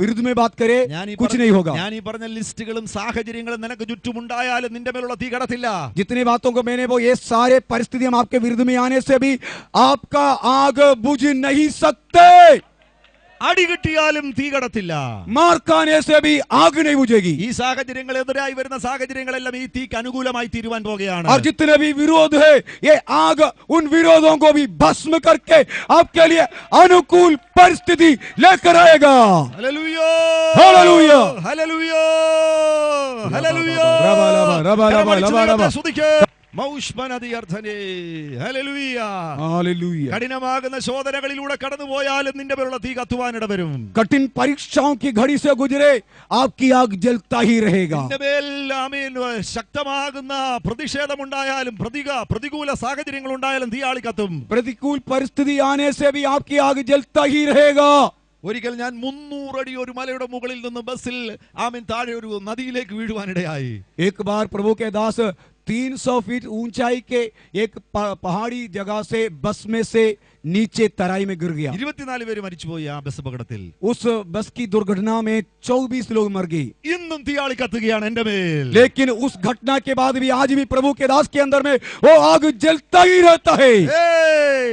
विरुद्ध में बात करे, कुछ नहीं होगा. ഞാൻ ഈ പറഞ്ഞ ലിസ്റ്റുകളും സാഹചര്യങ്ങളും നിനക്ക് ചുറ്റുമുണ്ടായാലും നിന്റെ മേലുള്ള തീ കടത്തില്ല. जितने बातों को मैंने वो ये सारे परिस्थितियां आपके विरुद्ध में आने से भी आपका आग बुझ नहीं सकते. അടി കിട്ടിയാലും തീ കടത്തില്ല. मार खाने से भी आग नहीं बुझेगी. ഈ സാഹചര്യങ്ങൾ എതിരായി വരുന്ന സാഹചര്യങ്ങളെല്ലാം ഈ തീക്ക് അനുകൂലമായി തീരുവാൻ പോകുകയാണ്. और जितने भी विरोध है, ये आग उन विरोधों को भी भस्म करके आपके लिए अनुकूल परिस्थिति लेकर आएगा. हालेलुया. हालेलुया. हालेलुया. हालेलुया. रबा लबा रबा लबा लबा लबा. കഠിനമാകുന്ന ശോധനകളിലൂടെ കടന്നുപോയാലും നിന്റെ പേരുള്ള തീ കത്തുവാനിട വരും. कठिन परीक्षाओं की घड़ी से गुजरे आपकी आग जलता ही रहेगा. നിന്റെ മേൽ ശക്തമാകുന്ന പ്രതിഷേധമുണ്ടായാലും പ്രതികൂല സാഹചര്യങ്ങൾ ഉണ്ടായാലും തീ ആളി കത്തും. प्रतिकूल परिस्थिति आने से भी आपकी आग जलता ही रहेगा. ഒരിക്കൽ ഞാൻ 300 അടി ഒരു മലയുടെ മുകളിൽ നിന്ന് ബസ്സിൽ താഴെ ഒരു നദിയിലേക്ക് വീഴുവാനിടയായി. एक बार प्रभु के दास 300 फीट ऊंचाई के एक पहाड़ी जगह से बस में से नीचे तराई में गिर गया. 24 പേര് മരിച്ചുപോയി ആ ബസ് അപകടത്തിൽ. उस बस की दुर्घटना में 24 लोग मर गए. ഇന്നും തീയാളി കത്തുകയാണ് എന്റെ മേൽ. लेकिन उस घटना के बाद भी आज भी प्रभु के दास के अंदर में वो आग जलता ही रहता है.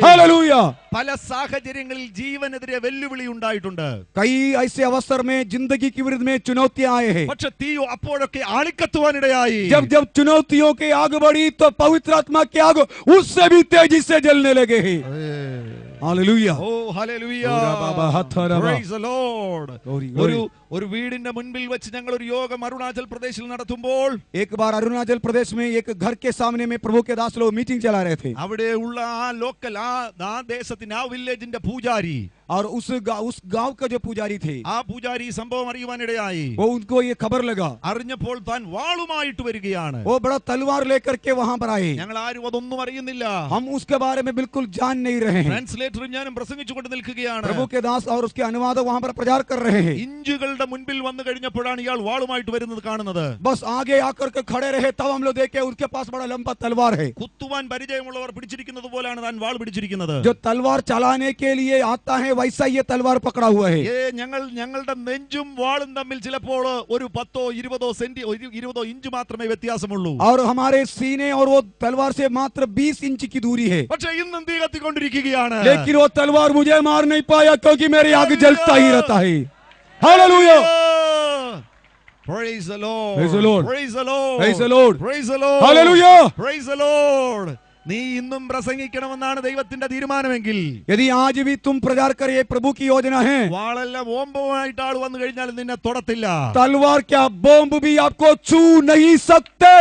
हालेलुया. പല സാഹചര്യങ്ങളിൽ ജീവനെതിരെ വെല്ലുവിളി ഉണ്ടായിട്ടുണ്ട്. कई ऐसे अवसर में जिंदगी के विरुद्ध में चुनौतियां आए हैं. പക്ഷെ തീ അപ്പോഴൊക്കെ ആളിക്കത്തുവാനിടയായി. जब जब चुनौतियों की आग बढ़ी तो पवित्र आत्मा की आग उससे भी तेजी से जलने लगे हैं. Hallelujah. Oh, hallelujah. Praise the Lord. ഒരു വീടിന്റെ മുൻപിൽ വെച്ച് ഞങ്ങൾ ഒരു യോഗം അരുണാചൽ പ്രദേശിൽ നടത്തുമ്പോൾ एक बार अरुणाचल प्रदेश में एक घर के सामने में प्रभु के दास लोग मीटिंग चला रहे थे. അവിടെ ഉള്ള ആ ലോക്കൽ ആ ദേശത്തിന്റെ ആ വില്ലേജിന്റെ പൂജാരി और उस गांव का जो पुजारी थे, ആ പൂജാരി സംഭവം അറിയുവാനിടയായി. वो उनको ये खबर लगा. അറിഞ്ഞപ്പോൾ താൻ വാളുമായിട്ട് വരികയാണ്. वो बड़ा तलवार लेकर के वहां पर आए. ഞങ്ങൾ ആരും അതൊന്നും അറിയുന്നില്ല. हम उसके बारे में बिल्कुल जान नहीं रहे हैं. ട്രാൻസ്ലേറ്ററും ഞാനും പ്രസംഗിച്ചുകൊണ്ട് നിൽക്കുകയാണ്. प्रभु के दास और उसके अनुवादक वहां पर प्रचार कर रहे हैं. ഇഞ്ചുകളുടെ മുൻപിൽ വന്നു കഴിഞ്ഞപ്പോഴാണ് ഇയാൾ വാളുമായിട്ട് വരുന്നത് കാണുന്നത്. बस आगे आकर के खड़े रहे तब हम लोग देखे उसके पास बड़ा लंबा तलवार है. കുത്തുവാൻ പരിചയമുള്ളവർ പിടിച്ചിരിക്കുന്നത് പോലെയാണ് താൻ വാൾ പിടിച്ചിരിക്കുന്നത്. जो तलवार चलाने के लिए आता है वैसा ये तलवार पकड़ा हुआ है। ഞങ്ങളുടെ നെഞ്ചും വാളും തമ്മിൽ ചിലപ്പോൾ ഒരു 10-20 ഇഞ്ച് മാത്രമേ വ്യത്യാസമുള്ളൂ. और हमारे सीने और वो तलवार से मात्र 20 इंच की दूरी है। പക്ഷേ ഇന്നും തീ കത്തിക്കൊണ്ടിരിക്കുകയാണ്. लेकिन वो तलवार मुझे मार नहीं पाया क्योंकि मेरी आग जलता ही रहता है। Hallelujah! Praise the Lord. Praise the Lord. Praise the Lord. Praise the Lord. Praise the Lord. Hallelujah! Praise the Lord. നീ ഇന്നും പ്രസംഗിക്കണമെന്നാണ് ദൈവത്തിന്റെ തീരുമാനമെങ്കിൽ, यदि आज भी तुम प्रचार करे प्रभु की योजना है, വാളെല്ലാം ഓമ്പുമായിട്ട് ആൾ വന്നു കഴിഞ്ഞാൽ നിന്നെ തൊടത്തില്ല. तलवार क्या बॉम्ब भी आपको छू नहीं सकते।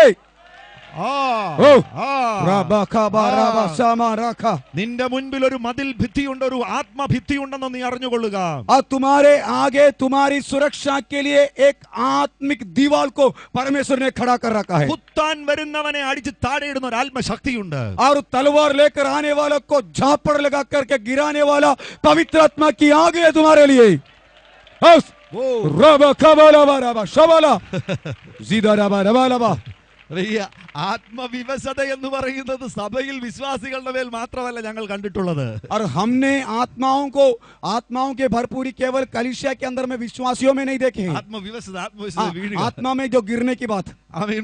നിന്റെ മുൻപിൽ ഒരു മതിൽ ഭിത്തിയുണ്ട്, ഒരു ആത്മഭിത്തിയുണ്ടെന്ന് നീ അറിഞ്ഞുകൊള്ളുക. और तुम्हारे आगे तुम्हारी सुरक्षा के लिए एक आत्मिक दीवार को परमेश्वर ने खड़ा कर रखा है। കുത്താൻ വരുന്നവനെ അടിച്ച് താഴെയിടുന്ന ഒരു ആത്മശക്തിയുണ്ട്. और तलवार लेकर आने वालों को झापड़ लगा करके गिराने वाला पवित्र आत्मा की आग है तुम्हारे लिए। ആത്മവിവശത എന്ന് പറയുന്നത് സഭയിൽ വിശ്വാസികളുടെ മേൽ മാത്രമല്ല ഞങ്ങൾ കണ്ടിട്ടുള്ളത്. और हमने आत्माओं के भरपूरी केवल कलीसिया के अंदर में विश्वासियों में नहीं देखे। ആത്മവിവശത आत्मा में जो गिरने की बात,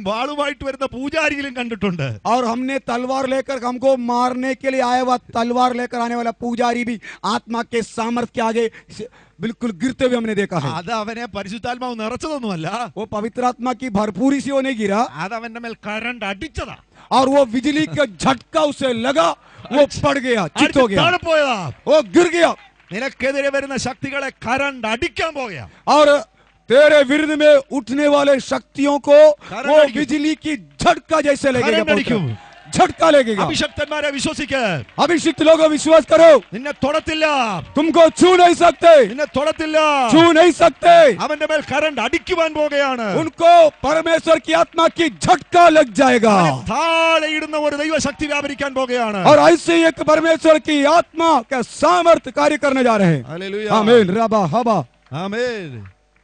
വാളുമായിട്ട് വരുന്ന പൂജാരിയിലും കണ്ടിട്ടുണ്ട്. और हमने तलवार लेकर हमको मारने के लिए आया हुआ तलवार लेकर आने वाला पुजारी भी आत्मा के सामर्थ्य के आगे बिल्कुल गिरते हुए हमने देखा है। അത് അവനെ പരിശുദ്ധാത്മാവ് നിറച്ചതൊന്നുമല്ല, वो पवित्र आत्मा की भरपूरी से वो नहीं गिरा, അത് അവന്റെ മേൽ കറണ്ട് അടിച്ചതാ. और वो बिजली का झटका उसे लगा, वो पड़ गया, चित हो गया, പോയതാ, वो गिर गया। നിനക്കെതിരെ വരുന്ന ശക്തികളെ കറണ്ട് അടിക്കാൻ പോവുക. और तेरे विरुद्ध में उठने वाले शक्तियों को वो बिजली की झटका जैसे लगेगा, झटका लगेगा। അഭിഷക്തന്മാരെ വിശ്വസിക്ക്, अभिषिक्त लोगों विश्वास करो, നിന്നെ തൊടത്തില്ല, तुमको छू नहीं सकते, നിന്നെ തൊടത്തില്ല, छू नहीं सकते। അവന്റെ മേൽ കറണ്ട് അടിക്കുവാൻ പോവുകയാണ്. उनको परमेश्वर की आत्मा की झटका लग जाएगा, താഴെ ഇടുന്ന ഒരു ദൈവശക്തി വ്യാപരിക്കാൻ പോവുകയാണ്. और ऐसे एक परमेश्वर की आत्मा का सामर्थ्य कार्य करने जा रहे हैं। ഹല്ലേലൂയ, आमीन, रबा हबा। ആമേൻ.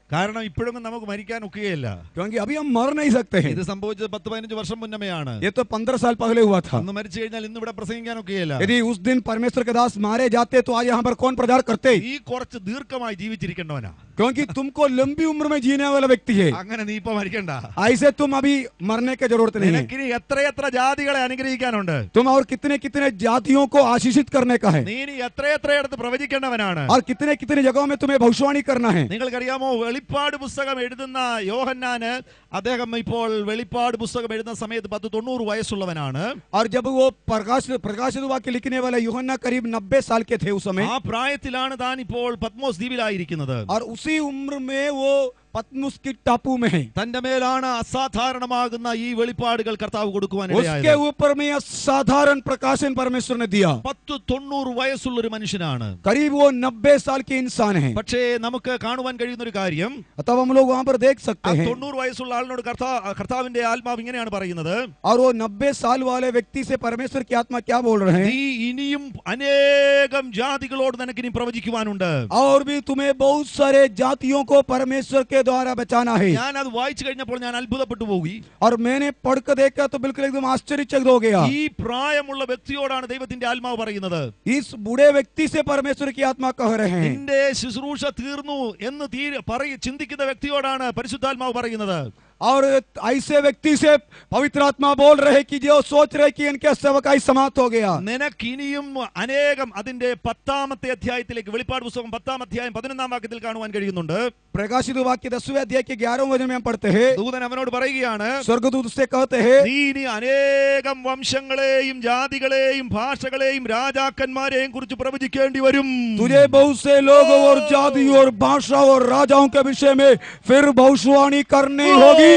കാരണം ഇപ്പോഴൊന്നും നമുക്ക് മരിക്കാൻ ഒക്കുകയില്ല. क्योंकि अभी हम मर नहीं सकते हैं। ഇത് സംഭവിച്ചത് 10-15 വർഷം മുന്നമേയാണ്. ये तो 15 साल पहले हुआ था। അന്ന് മരിച്ചു കഴിഞ്ഞാൽ ഇന്ന് ഇവിടെ പ്രസംഗിക്കാൻ ഒക്കുകയില്ല. यदि उस दिन परमेश्वर के दास मारे जाते तो आज यहाँ पर कौन प्रचार करते? ഈ കുറച്ച് ദീർഘമായി ജീവിച്ചിരിക്കേണ്ടവനാ. क्योंकि तुमको लंबी उम्र में जीने वाला व्यक्ति है, അങ്ങനെ നീ ഇപ്പൊ മരിക്കണ്ട. ऐसे तुम अभी मरने की जरूरत नहीं है। നിനക്കിനി എത്രയെത്ര ജാതികളെ അനുഗ്രഹിക്കാനുണ്ട്. तुम और कितने कितने जातियों को आशीषित करने का है, നീ ഇനി എത്രയെത്രയിടത്ത് പ്രവചിക്കേണ്ടവനാണ്. और कितने कितने जगहों में तुम्हें भविष्यवाणी करना है। നിങ്ങൾക്കറിയാമോ, വെളിപ്പാട് പുസ്തകം എഴുതുന്ന യോഹന്നാന്, അദ്ദേഹം ഇപ്പോൾ വെളിപ്പാട് പുസ്തകം എഴുതുന്ന സമയത്ത് 90 വയസ്സുള്ളവനാണ്. और जब वो प्रकाशित वाक्य लिखने वाला यूहन्ना करीब 90 साल के थे उस समय। ആ പ്രായത്തിലാണ് താൻ ഇപ്പോൾ പത്മോസ് ദ്വീപിലായിരിക്കുന്നത്. और उसी उम्र में वो पतमुस की टापू में है। തന്റെ മേലാണ് അസാധാരണമാകുന്ന ഈ വെളിപ്പാടുകൾ കർത്താവ് കൊടുക്കുവാൻ ഇടയായത്. उसके ऊपर में असाधारण प्रकाशन परमेश्वर ने दिया। 90 വയസ്സുള്ള ഒരു മനുഷ്യനാണ്. करीब वो 90 साल के इंसान है। പക്ഷേ നമുക്ക് കാണുവാൻ കഴിയുന്ന ഒരു കാര്യം, तब हम लोग वहां पर देख सकते हैं 90 വയസ്സുള്ള ആളിനോട് കർത്താവിന്റെ ആത്മാവ് ഇങ്ങനെയാണ് പറയുന്നത്, और वो 90 साल वाले व्यक्ति से परमेश्वर की आत्मा क्या बोल रहे हैं? നീ ഇനിയും അനേകം ജാതികളോട് നിനക്ക് ഇനി പ്രവചിക്കുവാനുണ്ട്. और भी तुम्हें बहुत सारे जातियों को परमेश्वर के द्वारा बचाना है। ഞാൻ അത് വായിച്ചു കഴിഞ്ഞപ്പോൾ ഞാൻ അത്ഭുതപ്പെട്ടു പോയി. और मैंने पढ़कर देखा तो बिल्कुल एकदम आश्चर्यचकित हो गया। ഈ പ്രായമുള്ള വ്യക്തിയോടാണ് ദൈവത്തിന്റെ ആത്മാവ് പറയുന്നത്, इस बूढ़े व्यक्ति से परमेश्वर की आत्मा कह रहे हैं। നിന്റെ ശുശ്രൂഷ തീർന്നു എന്ന് ചിന്തിക്കുന്ന വ്യക്തിയോടാണ് പരിശുദ്ധാത്മാവ് പറയുന്നത്. और ऐसे व्यक्ति से पवित्र आत्मा बोल रहे कि जो सोच रहे कि इनके सेवकाई समाप्त हो गया, നിനക്കിനിയും അനേകം, അതിന്റെ 10ാമത്തെ അധ്യായത്തിലേക്ക്, വെളിപ്പാട് പുസ്തകം 10ാം അധ്യായം 11ാം വാക്യത്തിൽ കാണുവാൻ കഴിയുന്നുണ്ട്. प्रकाशित वाक्य 10वें अध्याय के 11वें वचन में हम पढ़ते हैं, ദൂതൻ അവനോട് പറയുകയാണ്, स्वर्गदूत उससे कहते हैं, നീ ഇനി അനേകം വംശങ്ങളെയും ജാതികളെയും ഭാഷകളെയും രാജാക്കന്മാരെയും കുറിച്ച് പ്രവചിക്കേണ്ടി വരും. तुझे बहुत से लोगों और जाति और भाषा और राजाओं के विषय में फिर भविष्यवाणी करनी होगी।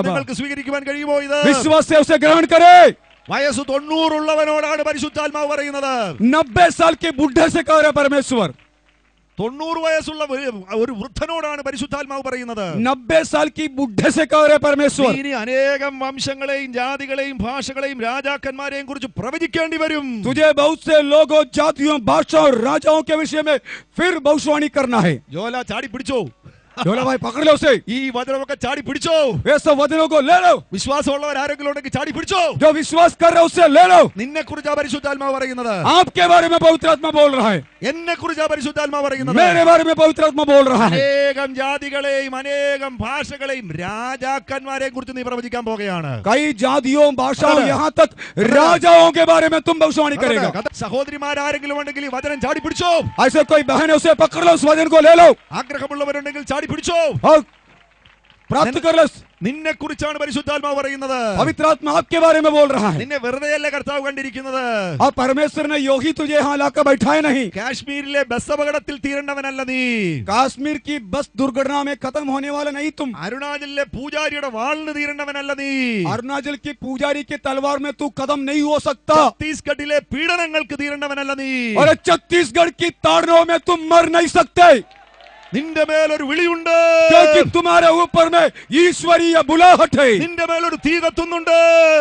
നിങ്ങൾക്ക് സ്വീകരിക്കുവാൻ കഴിയുമോ? ഇത് विश्वास से उसे ग्रहण करे। വയസ്സ് 90 ഉള്ളവനോടാണ് പരിശുദ്ധാത്മാവ് പറയുന്നത്. 90 साल के बुढ़े से कह रहे परमेश्वर, 90 വയസ്സുള്ള ഒരു വൃദ്ധനോടാണ് പരിശുദ്ധാത്മാവ് പറയുന്നത്. 90 साल की बुढ़े से कह रहे परमेश्वर, ഇനി അനേകം വംശങ്ങളെയും ജാതികളെയും ഭാഷകളെയും രാജാക്കന്മാരെയും കുറിച്ച് പ്രവചിക്കേണ്ടി വരും. तुझे बहुत से लोगों, जातियों, भाषा और राजाओं के विषय में फिर भविष्यवाणी करना है। ജോല ചാടി പിടിച്ചോ. बोला भाई पकड़ लो उसे, ഈ വചനമൊക്കെ ചാടി പിടിച്ചോ. ये सब वचनों को ले लो, വിശ്വാസമുള്ളവർ ആരെങ്കിലും ഉണ്ടെങ്കിൽ ചാടി പിടിച്ചോ. जो विश्वास कर रहे हो उससे ले लो. നിന്നെ കുറിച്ചാ പരിശുദ്ധാത്മാവ് പറയുന്നത്. आपके बारे में पवित्र आत्मा बोल रहा है, എന്നെ കുറിച്ചാ പരിശുദ്ധാത്മാവ് പറയുന്നത്. मेरे बारे में पवित्र आत्मा बोल रहा है. അനേകം ജാതികളെയും അനേകം ഭാഷകളെയും രാജാക്കന്മാരെ കുറിച്ച് നീ പ്രവചിക്കാൻ പോകുകയാണ്. कई जातियों भाषाओं यहाँ तक राजाओं के बारे में तुम भविष्यवाणी करेगा. സഹോദരിമാരാരെങ്കിലും ഉണ്ടെങ്കിൽ ഈ വചനം ചാടി പിടിച്ചോ. ऐसे कोई बहन है उसे पकड़ लो, उस वचन को ले लो ആഗ്രഹമുള്ളവരുണ്ടെങ്കിൽ ചാടി പിടിച്ചോ. और प्राप्त कर लो. നിന്നെ കുറിച്ചാണ് പരിശുദ്ധാത്മാവ് പറയുന്നത്. पवित्र आत्मा आपके बारे में बोल रहा है. നിന്നെ വെറുതെയല്ല കർത്താവ് കണ്ടിരിക്കുന്നത്. और परमेश्वर ने योगी तुझे यहाँ लाकर बैठाए नहीं. കാശ്മീരിലെ ബസ് അപകടത്തിൽ തീരേണ്ടവനല്ല നീ. कश्मीर की बस दुर्घटना में खत्म होने वाला नहीं तुम. അരുണാചലിലെ പൂജാരിയുടെ വാളിന് തീരേണ്ടവനല്ല നീ. अरुणाचल की पुजारी के तलवार में तू कदम नहीं हो सकता. ഛത്തീസ്ഗഡിലെ പീഡനങ്ങൾക്ക് തീരേണ്ടവനല്ല നീ. और छत्तीसगढ़ की ताड़नों में तुम मर नहीं सकते, നിന്റെ മേലൊരു വിളിയുണ്ട്. क्योंकि तुम्हारे ऊपर में ईश्वरीय बुलाहट है. നിന്റെ മേലൊരു തീ കത്തുന്നുണ്ട്.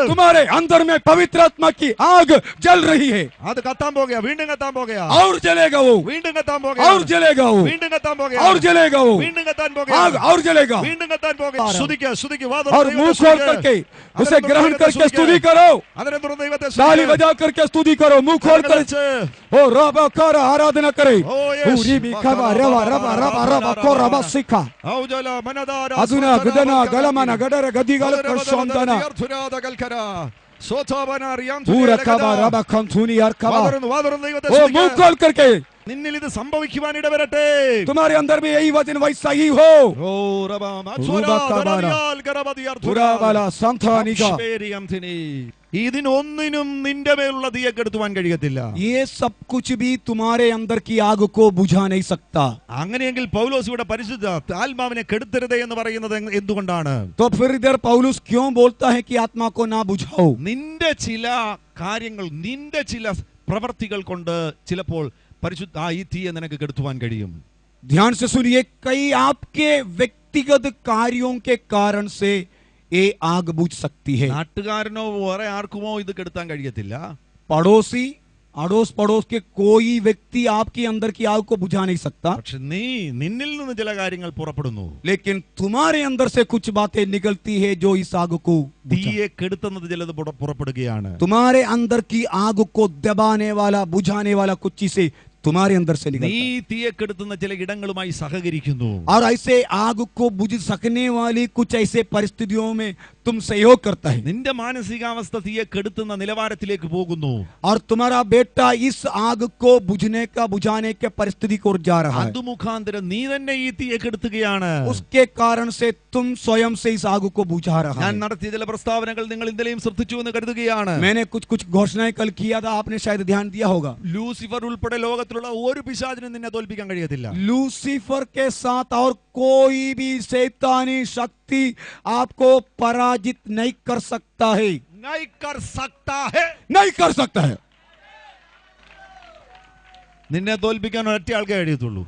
तुम्हारे अंदर में पवित्र आत्मा की आग जल रही है. അത് കത്താൻ പോകുക, വീണ്ടും കത്താൻ പോകുക, और जलेगा वो, വീണ്ടും കത്താൻ പോകുക, और जलेगा वो, വീണ്ടും കത്താൻ പോകുക, और जलेगा वो, വീണ്ടും കത്താൻ പോകുക, आग और जलेगा. വീണ്ടും കത്താൻ പോകുക. സ്തുതിക്കുക, സ്തുതിക്കുക, വാ और मुंह खोल करके उसे ग्रहण करके स्तुति करो, അതിനെ തുറന്ന് ദൈവത്തെ ताली बजा करके स्तुति करो, मुंह खोल कर ओ रबा कर आराधना करे. पूरी बिखवा रवा रवा रवा रवा को रवा सिखा अजुना गुदना गलमना गडर गदी गल प्रशोंदना पूरा कबा रबा कंथुनी यार कबा. ओ मुंह खोल करके നിന്നിൽ ഇത് സംഭവിക്കുവാൻ ഇടവരട്ടെ. तुम्हारे अंदर में यही वचन वैसा ही हो. ഇതിനൊന്നിനും നിന്റെ മേലുള്ള തീയെ കെടുത്തുവാൻ കഴിയത്തില്ല. ये सब कुछ भी तुम्हारे अंदर की आग को बुझा नहीं सकता. അങ്ങനെയെങ്കിൽ പൗലോസ് ഇവിടെ പരിശുദ്ധ ആത്മാവിനെ കെടുത്തരുതേ എന്ന് പറയുന്നത് എന്തുകൊണ്ടാണ്? तो फिर इधर पौलुस क्यों बोलता है कि आत्मा को ना बुझाओ? നിന്റെ ചില കാര്യങ്ങൾ, നിന്റെ ചില പ്രവർത്തികൾ കൊണ്ട് ചിലപ്പോൾ പരിശുദ്ധ ഈ തീയെ നിനക്ക് കെടുത്തുവാൻ കഴിയും. ध्यान से सुनिए, कई आपके व्यक्तिगत कार्यों के कारण से ये आग बुझ सकती है. നാട്ടുകാരനോ വേറെ ആർക്കുമോ ഇത് കെടുത്താൻ കഴിയത്തില്ല. पड़ोसी, अड़ोस पड़ोस के कोई व्यक्ति आपके अंदर की आग को बुझा नहीं सकता. പക്ഷെ നിന്നിൽ നിന്ന് ചില കാര്യങ്ങൾ പുറപ്പെടുന്നു. लेकिन तुम्हारे अंदर से कुछ बातें निकलती है जो इस आग को തീയെ കെടുത്തുന്നത് ചിലത് പുറപ്പെടുകയാണ്. तुम्हारे अंदर की आग को दबाने वाला, बुझाने वाला कुछ चीजें तुम्हारे अंदर से निकलता നീ है. തീയെ കെടുത്തുന്ന ചില ഇടങ്ങളുമായി സഹകരിക്കുന്നു. और ऐसे आग को बुझ सकने वाली कुछ ऐसे परिस्थितियों में तुम सहयोग करता है. നിന്റെ മാനസികാവസ്ഥ തീയെ കെടുത്തുന്ന നിലവാരത്തിലേക്ക് പോകുന്നു. और तुम्हारा बेटा इस आग को बुझाने के परिस्थिति को जा रहा है. അത് മുഖാന്തരം നീ തന്നെ ഈ തീയെ കെടുത്തുകയാണ്. उसके कारण से तुम स्वयं से इस आग को बुझा रहा ഞാൻ है. നടത്തിയ ചില പ്രസ്താവനകൾ നിങ്ങൾ ഇന്നലെയും ശ്രദ്ധിച്ചു എന്ന് കരുതുകയാണ്. मैंने कुछ घोषणाएं कल किया था, आपने शायद ध्यान दिया होगा. ലൂസിഫർ ഉൾപ്പെടെ ലോകത്തിലുള്ള ഒരു പിശാചിനും നിന്നെ തോൽപ്പിക്കാൻ കഴിയത്തില്ല. लूसीफर के साथ और कोई भी शैतानी शक्ति आपको पराजित नहीं कर सकता है. नहीं कर सकता है. नहीं कर सकता है. നിന്നെ തോൽപ്പിക്കാൻ ഒറ്റ ആൾക്കേ കഴിയത്തുള്ളൂ.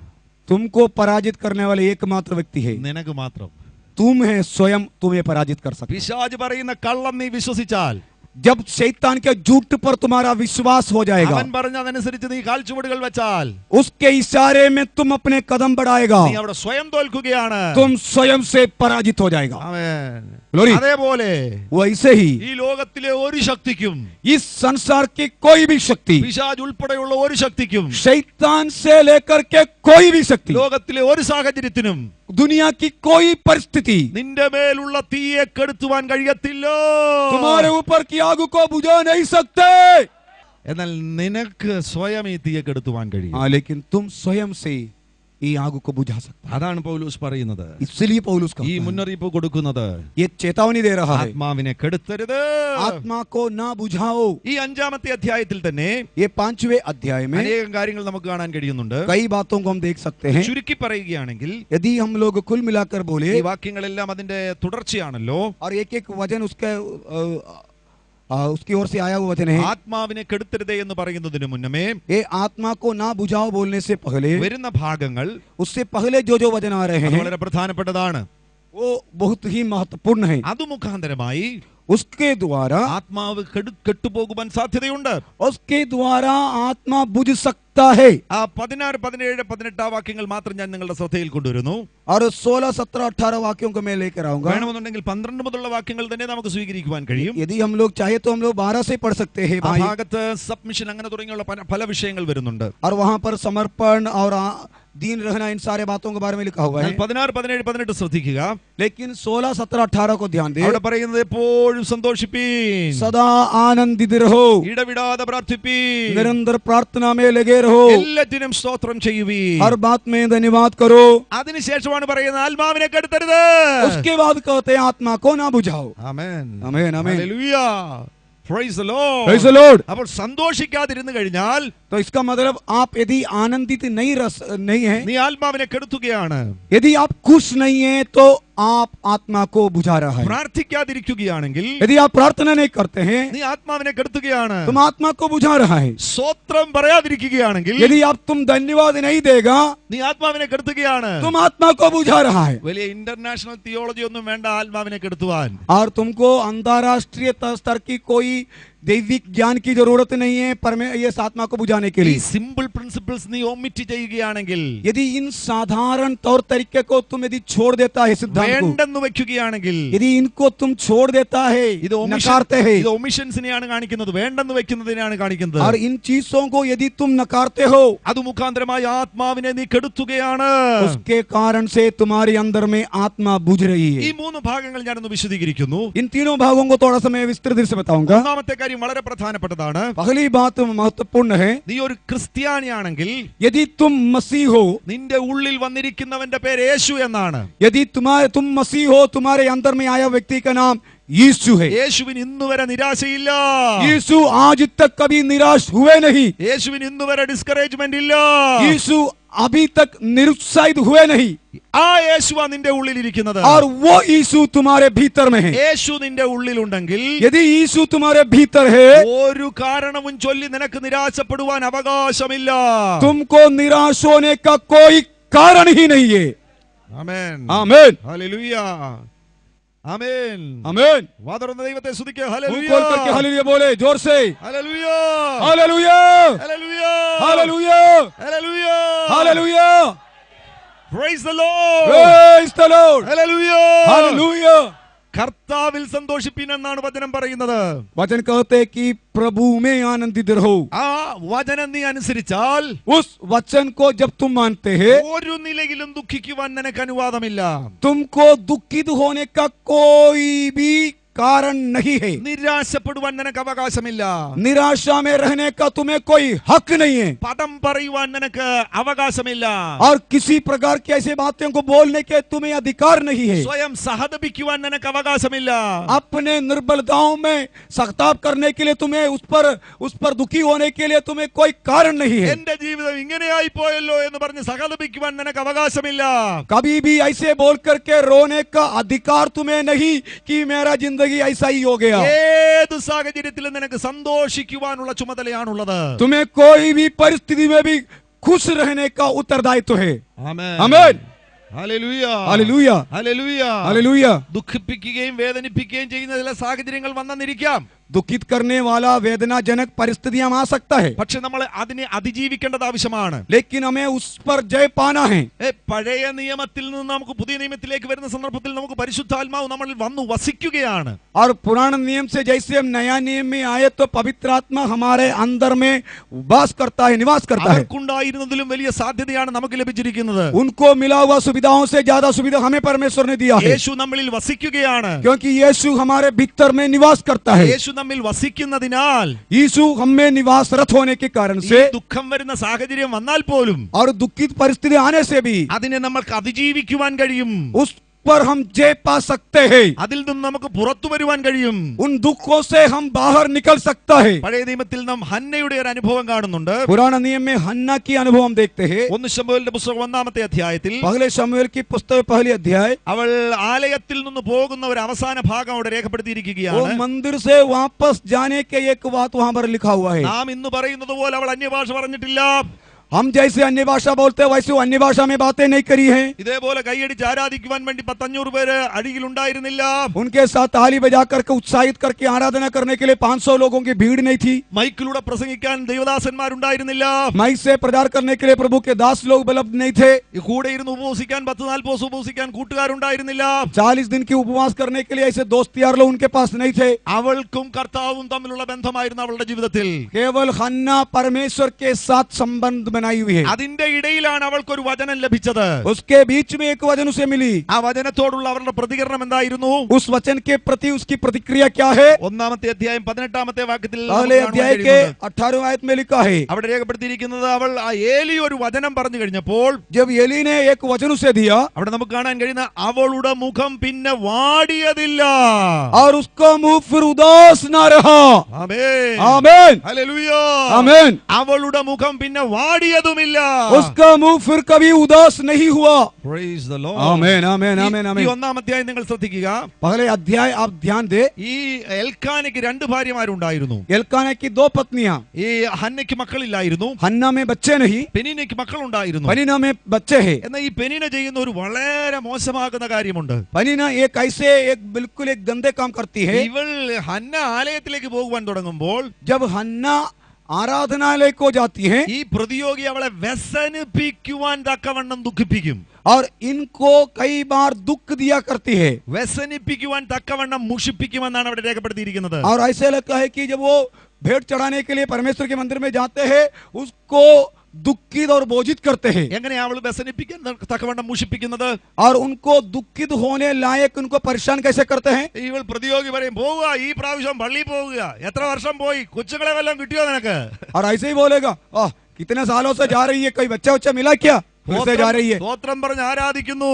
तुमको पराजित करने वाले एकमात्र व्यक्ति है, നിനക്ക് മാത്രം. तुम है स्वयं. तुम्हें पराजित कर सकते. പിശാച് പറയുന്ന കള്ളം നീ വിശ്വസിച്ചാൽ, जब शैतान के झूठ पर तुम्हारा विश्वास हो जाएगा, അവൻ പറഞ്ഞതനുസരിച്ച് നീ കാൽച്ചുവടുകൾ വെച്ചാൽ, उसके इशारे में तुम अपने कदम बढ़ाएगा, നീ അവിടെ സ്വയം തോൽക്കുകയാണ്. तुम स्वयं से पराजित हो जाएगा. ആമേൻ. Glory. അതേപോലെ वैसे ही ഈ ലോകത്തിലെ ഒരു ശക്തിക്കും, इस संसार की कोई भी शक्ति, പിശാച് ഉൾപ്പെടെയുള്ള ഒരു ശക്തിക്കും, शैतान से लेकर के कोई भी शक्ति, ലോകത്തിലെ ഒരു സാഹചര്യത്തിനും दुनिया की कोई परिस्थिति നിന്റെ മേലുള്ള തീയെ കെടുത്തുവാൻ കഴിയത്തില്ല. तुम्हारे ऊपर की आग को बुझा नहीं सकते. എന്നാൽ നിനക്ക് സ്വയം ഈ തീയെ കെടുത്തുവാൻ കഴിയും. हाँ, लेकिन तुम स्वयं से ये आग को बुझा सकते. അതാണ് പൗലോസ് പറയുന്നത്. इसलिए पौलुस ഈ മുന്നറിയിപ്പ് കൊടുക്കുന്നത് ये चेतावनी दे रहा है, ആത്മാവിനെ കെടുത്തരുത്. आत्मा को ना बुझाओ. ഈ 5-ാമത്തെ അധ്യായത്തിൽ തന്നെ ये 5वें अध्याय में അനേകം കാര്യങ്ങൾ നമുക്ക് കാണാൻ കഴിയുന്നുണ്ട്. कई बातों को हम देख सकते हैं. ചുരുക്കി പറയുകയാണെങ്കിൽ यदि हम लोग कुल मिलाकर बोले, ഈ വാക്യങ്ങളെല്ലാം അതിന്റെ തുടർച്ചയാണല്ലോ. और एक एक वचन उसकी ओर से आया हुआ वचन है. ആത്മാവിനെ കെടുത്തരുതേ എന്ന് പറയുന്നതിന് മുന്നമേ ये आत्मा को ना बुझाओ बोलने से पहले, വരുന്ന ഭാഗങ്ങൾ उससे पहले जो वचन आ रहे അത് हैं വളരെ പ്രധാനപ്പെട്ടതാണ്. वो बहुत ही महत्वपूर्ण है. അത് മുഖാന്തരമായി उसके द्वारा ആത്മാവ് കെട്ടുപോകുവാൻ സാധ്യതയുണ്ട്. उसके द्वारा आत्मा बुझ सकता है. ആ 16, 17, 18 വാക്യങ്ങൾ മാത്രം ഞാൻ നിങ്ങളുടെ ശ്രദ്ധയിൽ കൊണ്ടുവരുന്നു. और 16, 17, 18 वाक्यों को मैं लेकर आऊंगा. വേണമെന്നുണ്ടെങ്കിൽ 12 മുതലുള്ള വാക്യങ്ങൾ തന്നെ നമുക്ക് സ്വീകരിക്കുവാൻ കഴിയും. यदि हम लोग चाहे तो हम लोग 12 से पढ़ सकते हैं ആ भाई. ഭാഗത്ത് സബ്മിഷൻ അങ്ങനെ തുടങ്ങിയുള്ള പല വിഷയങ്ങൾ വരുന്നുണ്ട്. और वहां पर समर्पण और दीन रहना इन सारे बातों के बारे में लिखा हुआ है. 16, 17, 18 ശ്രദ്ധിക്കുക. लेकिन 16, 17, 18 को ध्यान दे. അവിടെ പറയുന്നത് എപ്പോഴും സന്തോഷിപ്പീൻ, सदा आनंदित रहो, ഇടവിടാതെ പ്രാർത്ഥിപ്പീൻ, निरंतर प्रार्थना में लगे रहो, എല്ലാറ്റിനും സ്തോത്രം ചെയ്യുവീൻ. हर बात में धन्यवाद करो. അതിനുശേഷമാണ് പറയുന്നത് ആത്മാവിനെ കെടുത്തരുത്. उसके बाद कहते हैं आत्मा को ना बुझाओ. ആമേൻ, आमीन, आमीन. Hallelujah, price the Lord. Praise the Lord. അപ്പോൾ സന്തോഷിക്കാതിരുന്നു കഴിഞ്ഞാൽ तो इसका मतलब आप यदि आनंदित नहीं है, നീ ആത്മാവിനെ കെടുത്തുകയാണ്. यदि आप खुश नहीं है तो आप आत्मा को बुझा रहा है. പ്രാർത്ഥിക്കാതിരിക്കുകയാണെങ്കിൽ, यदि आप प्रार्थना नहीं करते हैं നീ ആത്മാവിനെ കെടുത്തുകയാണ്. तुम आत्मा को बुझा रहा है. സ്തോത്രം പറയാതിരിക്കുകയാണെങ്കിൽ, यदि आप तुम धन्यवाद नहीं देगा നീ ആത്മാവിനെ കെടുത്തുകയാണ്. तुम आत्मा को बुझा रहा है. വലിയ ഇന്റർനാഷണൽ തിയോളജി ഒന്നും വേണ്ട ആത്മാവിനെ കെടുത്തുവാൻ. और तुमको अंतरराष्ट्रीय स्तर की कोई दैविक ज्ञान की जरूरत नहीं है ये आत्मा को बुझाने के ഈ लिए. സിമ്പിൾ പ്രിൻസിപ്പിൾസ് നീ ഒമിറ്റ് ചെയ്യുകയാണെങ്കിൽ, यदि इन साधारण तौर तरीके को तुम यदि छोड़ देता है सिद्धांत को, വേണ്ടെന്ന് വെക്കുകയാണെങ്കിൽ, यदि इनको तुम छोड़ देता है, ഇത് नकारते हैं, ഒമിഷൻസിനെയാണ് കാണിക്കുന്നത്, വേണ്ടെന്ന് വെക്കുന്നതിനെയാണ് കാണിക്കുന്നത്. और इन चीजों को यदि तुम नकारते हो, അത് മുഖാന്തരമായി ആത്മാവിനെ നീ കെടുത്തുകയാണ്. उसके कारण से तुम्हारे अंदर में आत्मा बुझ रही ഈ है. 3 ഭാഗങ്ങൾ ഞാനൊന്ന് വിശദീകരിക്കുന്നു. इन तीनों भागों को थोड़ा सा मैं विस्तृत से बताऊंगा. ഒന്നാമത്തെ കാര്യം വളരെ പ്രധാനപ്പെട്ടതാണ്. पहली बात महत्वपूर्ण है. നീ ഒരു ക്രിസ്ത്യാനിയാണെങ്കിൽ यदि तुम मसीह हो, നിന്റെ ഉള്ളിൽ വന്നിരിക്കുന്നവന്റെ പേര് യേശു എന്നാണ്. यदि तुम मसीह हो, तुम्हारे अंदर में आया व्यक्ति का नाम यीशु है. യേശുവിന് ഇന്നുവരെ നിരാശയില്ല. यीशु आज तक कभी निराश हुए नहीं. യേശുവിന് ഇന്നുവരെ ഡിസ്കറേജ്മെന്റ് ഇല്ല. यीशु अभी तक निरुत्साहित हुए नहीं. ആ യേശുവാ നിന്റെ ഉള്ളിൽ ഇരിക്കുന്നത്. और वो यीशु तुम्हारे भीतर में है. യേശു നിന്റെ ഉള്ളിലുണ്ടെങ്കിൽ, यदि यीशु तुम्हारे भीतर है, ഒരു കാരണവും ചൊല്ലി നിനക്ക് നിരാശപ്പെടുവാൻ അവകാശമില്ല. तुमको निराश होने का कोई कारण ही नहीं है. ആമേൻ, आमीन, ഹല്ലേലൂയ, ആമേൻ, आमीन. വാതുറന്ന ദൈവത്തെ സ്തുതിക്കുക. मुंह ഹല്ലേലൂയ, खोल करके हालेलुया बोले जोर से. Hallelujah, hallelujah, hallelujah, hallelujah, hallelujah, hallelujah. Praise the Lord, Praise the Lord. Hallelujah. Hallelujah. കർത്താവിൽ സന്തോഷിപ്പിൻ എന്നാണ് വചനം പറയുന്നത്. वचन कहते कि प्रभु में आनंदित रहो. ആ വചനം നീ അനുസരിച്ചാൽ उस वचन को जब तुम मानते हैं, ഒരു നിലയിലും ദുഃഖിക്കുവാൻ നിനക്ക് അനുവാദമില്ല. तुमको दुखित होने का कोई भी कारण नहीं है. നിരാശപ്പെടുവാൻ നിനക്ക് അവകാശമില്ല. निराशा में रहने का तुम्हें कोई हक नहीं है. പദം പറയുവാൻ നിനക്ക് അവകാശമില്ല. और किसी प्रकार की ऐसी बातों को बोलने के तुम्हें अधिकार नहीं है. സ്വയം സഹതപിക്കുവാൻ നിനക്ക് അവകാശമില്ല. अपने निर्बलताओं में सख्ताब करने के लिए तुम्हें उस पर दुखी होने के लिए तुम्हें कोई कारण नहीं है. എന്റെ ജീവിതം ഇങ്ങനെയായി പോയല്ലോ എന്ന് പറഞ്ഞ് സഹതപിക്കുവാൻ നിനക്ക് അവകാശമില്ല. कभी भी ऐसे बोल करके रोने का अधिकार तुम्हें नहीं कि मेरा जिंदगी ऐसा ही हो गया. ഏത് സാഹചര്യത്തിലും നിനക്ക് സന്തോഷിക്കുവാനുള്ള ചുമതലയാണുള്ളത്. तुम्हें कोई भी परिस्थिति में भी खुश रहने का उत्तरदायित्व है. ആമേൻ, आमीन, ഹല്ലേലൂയ, हालेलुया, ഹല്ലേലൂയ. हालेलुया. ദുഃഖിപ്പിക്കുകയും വേദനിപ്പിക്കുകയും ചെയ്യുന്ന ചില സാഹചര്യങ്ങൾ വന്നെന്നിരിക്കാം. दुखित करने वाला वेदनाजनक परिस्थितियां आ सकता है, പക്ഷെ നമ്മൾ അതിനെ അതിജീവിക്കേണ്ടത് ആവശ്യമാണ്. लेकिन हमें उस पर जय पाना है. പഴയ നിയമത്തിൽ നിന്ന് നമുക്ക് പുതിയ നിയമത്തിലേക്ക് വരുന്ന സന്ദർഭത്തിൽ നമുക്ക് പരിശുദ്ധാത്മാവ് നമ്മളിൽ വന്നു വസിക്കുകയാണ്. और पुराने नियम से जैसे हम नया नियम में आए तो पवित्र आत्मा हमारे अंदर में वास करता है, निवास करता है. അവർക്കുണ്ടായിരുന്നതിലും വലിയ സാധ്യതയാണ് നമുക്ക് ലഭിച്ചിരിക്കുന്നത്. उनको मिला हुआ सुविधाओं से ज्यादा सुविधा हमें परमेश्वर ने दिया है, യേശു നമ്മളിൽ വസിക്കുകയാണ്. क्योंकि यीशु हमारे भीतर में निवास करता है. യേശു നമ്മിൽ വസിക്കുന്നതിനാൽ यीशु हमें निवासरत होने के कारण ഈ से ദുഃഖം വരുന്ന സാഹചര്യം വന്നാൽ പോലും और दुखित परिस्थिति आने से भी അതിനെ നമ്മൾക്ക് അതിജീവിക്കുവാൻ കഴിയും. उस पर हम जय पा सकते हैं. അതിൽ നിന്ന് നമുക്ക് പുറത്തു വരുവാൻ കഴിയും. उन दुखों से हम बाहर निकल सकता है. പഴയ നിയമത്തിൽ നാം ഹന്നയുടെ ഒരു അനുഭവം കാണുന്നുണ്ട്. पुराना नियम में हन्ना की अनुभव हम देखते हैं. 1 ശമൂവേലിന്റെ പുസ്തകം 1-ാമത്തെ അധ്യായത്തിൽ पहले शमूएल की पुस्तक पहली अध्याय, അവൾ ആലയത്തിൽ നിന്ന് പോകുന്ന ഒരു അവസാന ഭാഗം അവിടെ वो രേഖപ്പെടുത്തിയിരിക്കുകയാണ്. मंदिर से वापस जाने के एक बात वहां पर लिखा हुआ है. നാം ഇന്ന് പറയുന്നത് പോലെ അവൾ അന്യഭാഷ പറഞ്ഞിട്ടില്ല. हम जैसे अन्य भाषा बोलते हैं वैसे वो अन्य भाषा में बातें नहीं करी है। ഇതേപോലെ കൈയടിച്ച് ആരാധിക്കുവാൻ വേണ്ടി 500 പേര് അടിയിലുണ്ടായിരുന്നില്ല. उनके साथ ताली बजा करके उत्साहित करके आराधना करने के लिए 500 लोगों की भीड़ नहीं थी। മൈക്കിലൂടെ പ്രസംഗിക്കാൻ ദൈവദാസന്മാരുണ്ടായിരുന്നില്ല. माइक से प्रचार करने के लिए प्रभु के दास लोग उपलब्ध नहीं थे। കൂടെ ഇരുന്ന് ഉപവസിക്കാൻ 10-40 ദിവസം ഉപവസിക്കാൻ കൂട്ടുകാരുണ്ടായിരുന്നില്ല. 40 दिन की उपवास करने के लिए ऐसे दोस्त यार लोग उनके पास नहीं थे। അവൾക്കും കർത്താവും തമ്മിലുള്ള ബന്ധമായിരുന്നു അവളുടെ ജീവിതത്തിൽ. केवल हन्ना परमेश्वर के साथ संबंध बनाई हुई है। അതിന്റെ ഇടയിലാണ് അവൾക്കൊരു വചനം ലഭിച്ചത്. उसके बीच में एक वचन उसे मिली। ആ വചനത്തോടുള്ള അവരുടെ പ്രതികരണം എന്തായിരുന്നു? उस वचन के प्रति उसकी प्रतिक्रिया क्या है? ഒന്നാമത്തെ അധ്യായം 18-ാമത്തെ വാക്യത്തിൽ पहले अध्याय के 18वें आयत में लिखा है, അവിടെ രേഖപ്പെടുത്തിയിരിക്കുന്നത് അവൾ ആ ഏലി ഒരു വചനം പറഞ്ഞു കഴിഞ്ഞപ്പോൾ जब एली ने एक वचन उसे दिया അവിടെ നമുക്ക് കാണാൻ കഴിയുന്ന അവളുടെ മുഖം പിന്നെ വാടിയതില്ല. और उसका मुंह फिर उदास ना रहा। ആമേൻ आमीन ഹല്ലേലൂയ. आमीन। അവളുടെ മുഖം പിന്നെ വാടിയതുമില്ല. उसका मुंह फिर कभी उदास नहीं हुआ। Praise the Lord. आमीन आमीन आमीन ഈ आमीन। ഒന്നാം അധ്യായം നിങ്ങൾ ശ്രദ്ധിക്കുക. पहले अध्याय आप ध्यान दे। ഈ എൽക്കാനയ്ക്ക് 2 ഭാര്യമാരുണ്ടായിരുന്നു. एल्काना की 2 पत्नियां। ഈ ഹന്നയ്ക്ക് മക്കളില്ലായിരുന്നു. हन्ना में बच्चे नहीं, പെനീനയ്ക്ക് മക്കളുണ്ടായിരുന്നു. पनीना में बच्चे हैं। എന്നാൽ ഈ പെനീന ചെയ്യുന്ന ഒരു വളരെ മോശമാകുന്ന കാര്യമുണ്ട്. पनीना एक ऐसे एक बिल्कुल एक गंदे काम करती है। ഇവൾ ഹന്ന ആലയത്തിലേക്ക് പോകുവാൻ തുടങ്ങുമ്പോൾ जब हन्ना आराधनालय को जाती है ഈ പ്രതിയോഗി അവളെ വ്യസനിപ്പിക്കുവാൻ തക്കവണ്ണം ദുഃഖിപ്പിക്കും. और इनको कई बार दुख दिया करती है। വ്യസനിപ്പിക്കുവാൻ തക്കവണ്ണം മുഷിപ്പിക്കുമെന്നാണ് അവിടെ രേഖപ്പെടുത്തിയിരിക്കുന്നത്. और ऐसे लगता है कि जब वो भेंट चढ़ाने के लिए परमेश्वर के मंदिर में जाते हैं उसको दुखित और बोझित करते हैं। എങ്ങനെയാ അവൾ വ്യസനിപ്പിക്കാൻ തക്കവണ്ണം മുഷിപ്പിക്കുന്നത്? और उनको दुखित होने लायक उनको परेशान कैसे करते हैं? ഇവൾ പ്രതിയോഗി പറയും, പോവുക, ഈ പ്രാവശ്യം പള്ളിയിൽ പോവുക, എത്ര വർഷം പോയി, കൊച്ചുങ്ങളെ വല്ലതും കിട്ടിയോ നിനക്ക്? और ऐसे ही बोलेगा, कितने सालों से जा रही है, कोई बच्चा उच्चा मिला क्या? फिर से जा रही है। സ്തോത്രം പറഞ്ഞ് ആരാധിക്കുന്നു.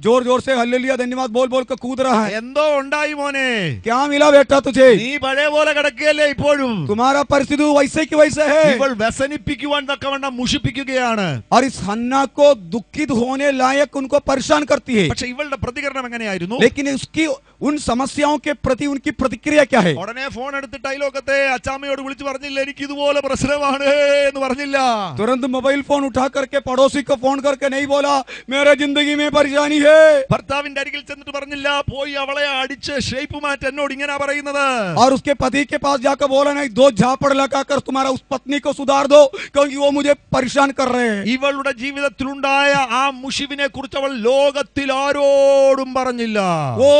जोर जोर से हल्लेलुया धन्यवाद बोल बोल कर कूद रहा है। എന്തോ ഉണ്ടായി മോനെ, क्या मिला बेटा तुझे? നീ പഴയ പോലെ കിടക്കുകയല്ലേ ഇപ്പോഴും? तुम्हारा परिस्थिति वैसे की वैसे है। ഇവൾ വ്യസനിപ്പിക്കുവാൻ തക്കവണ്ണം മുഷിപ്പിക്കുകയാണ്. और इस हन्ना को दुखित होने लायक उनको परेशान करती है। പക്ഷെ ഇവളുടെ പ്രതികരണം എങ്ങനെയായിരുന്നു? लेकिन उसकी उन समस्याओं के प्रति उनकी प्रतिक्रिया क्या है? ഉടനെ ഫോൺ എടുത്തിട്ട് അയലോക്കത്തെ അച്ചാമ്മയോട് വിളിച്ചു പറഞ്ഞില്ല, എനിക്ക് ഇതുപോലെ പ്രശ്നമാണ് എന്ന് പറഞ്ഞില്ല. तुरंत मोबाइल फोन उठा करके पड़ोसी को फोन करके नहीं बोला मेरे जिंदगी में परेशानी है। ഭർത്താവിന്റെ അരികിൽ ചെന്നിട്ട് പറഞ്ഞില്ല, പോയി അവളെ അടിച്ച് ഷേപ്പ് മാറ്റി എന്നോട് ഇങ്ങനെ പറയുന്നത്. और उसके पति के पास जाकर बोला नहीं, 2 झापड़ लगाकर तुम्हारा उस पत्नी को सुधार दो क्योंकि वो मुझे परेशान कर रहे हैं। ഇവളുടെ ജീവിതത്തിലുണ്ടായ ആ മുഷിവിനെ കുറിച്ച് അവൾ ലോകത്തിൽ ആരോടും പറഞ്ഞില്ല. वो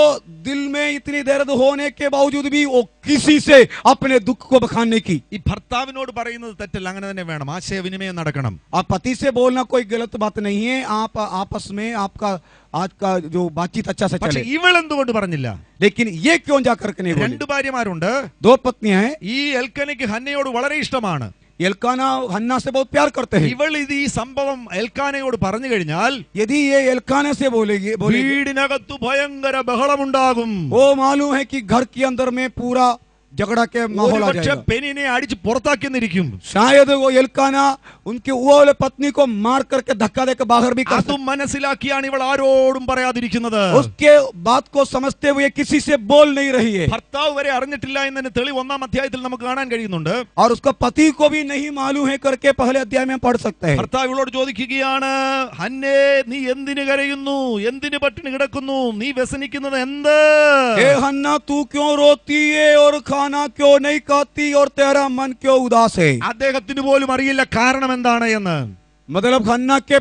दिल में इतनी दर्द होने के बावजूद भी वो किसी से अपने दुख को बखानने की। ഈ ഭർത്താവിനോട് പറയുന്നത് തെറ്റല്ല, അങ്ങനെ തന്നെ വേണം, ആശയവിനിമയം നടക്കണം. आप पति से बोलना कोई गलत बात नहीं है। आप आपस में आपका आज का जो बातचीत अच्छा से പക്ഷെ चले। ഇവൾ എന്തുകൊണ്ട് പറഞ്ഞില്ല? लेकिन ये क्यों जाकर के नहीं बोली? 2 ഭാര്യമാരുണ്ട്. 2 पत्नियां हैं। ഈ എൽക്കനയ്ക്ക് ഹന്നയോട് വളരെ ഇഷ്ടമാണ്. एल्काना हन्ना से बहुत प्यार करते हैं। ഇവൾ ഇത് ഈ സംഭവം എൽക്കാനയോട് പറഞ്ഞു കഴിഞ്ഞാൽ यदि ये एल्काना से बोलेगी വീടിനകത്തു ഭയങ്കര ബഹളമുണ്ടാകും. वो मालूम है कि घर के अंदर में पूरा झगड़ा के माहौल आ ഒരുപക്ഷെ जाएगा। പെനിനെ അടിച്ച് പുറത്താക്കിന്നിരിക്കും. शायद वो एल्काना उनकी वो वाले पत्नी को मार करके धक्का देकर बाहर भी कर അതും മനസ്സിലാക്കിയാണ് ഇവൾ ആരോടും പറയാതിരിക്കുന്നത്. उसके बात को समझते हुए किसी से बोल नहीं रही है। ഭർത്താവ് വരെ അറിഞ്ഞിട്ടില്ല എന്നതിന് തെളിവ് 1-ാം അധ്യായത്തിൽ നമുക്ക് കാണാൻ കഴിയുന്നുണ്ട്. और उसका पति को भी नहीं मालूम है करके पहले अध्याय में पढ़ सकते हैं। ഭർത്താവ് ഇവളോട് ചോദിക്കുകയാണ്, ഹന്നേ നീ എന്തിനു കരയുന്നു, എന്തിനു പട്ടിണി കിടക്കുന്നു, നീ വ്യസനിക്കുന്നത് എന്ത്? हे हन्ना तू क्यों रोती है और खाना क्यों नहीं खाती और तेरा मन क्यों उदास है? അദ്ദേഹത്തിന് പോലും അറിയില്ല കാരണം എന്താണ് എന്ന്. मतलब हन्ना के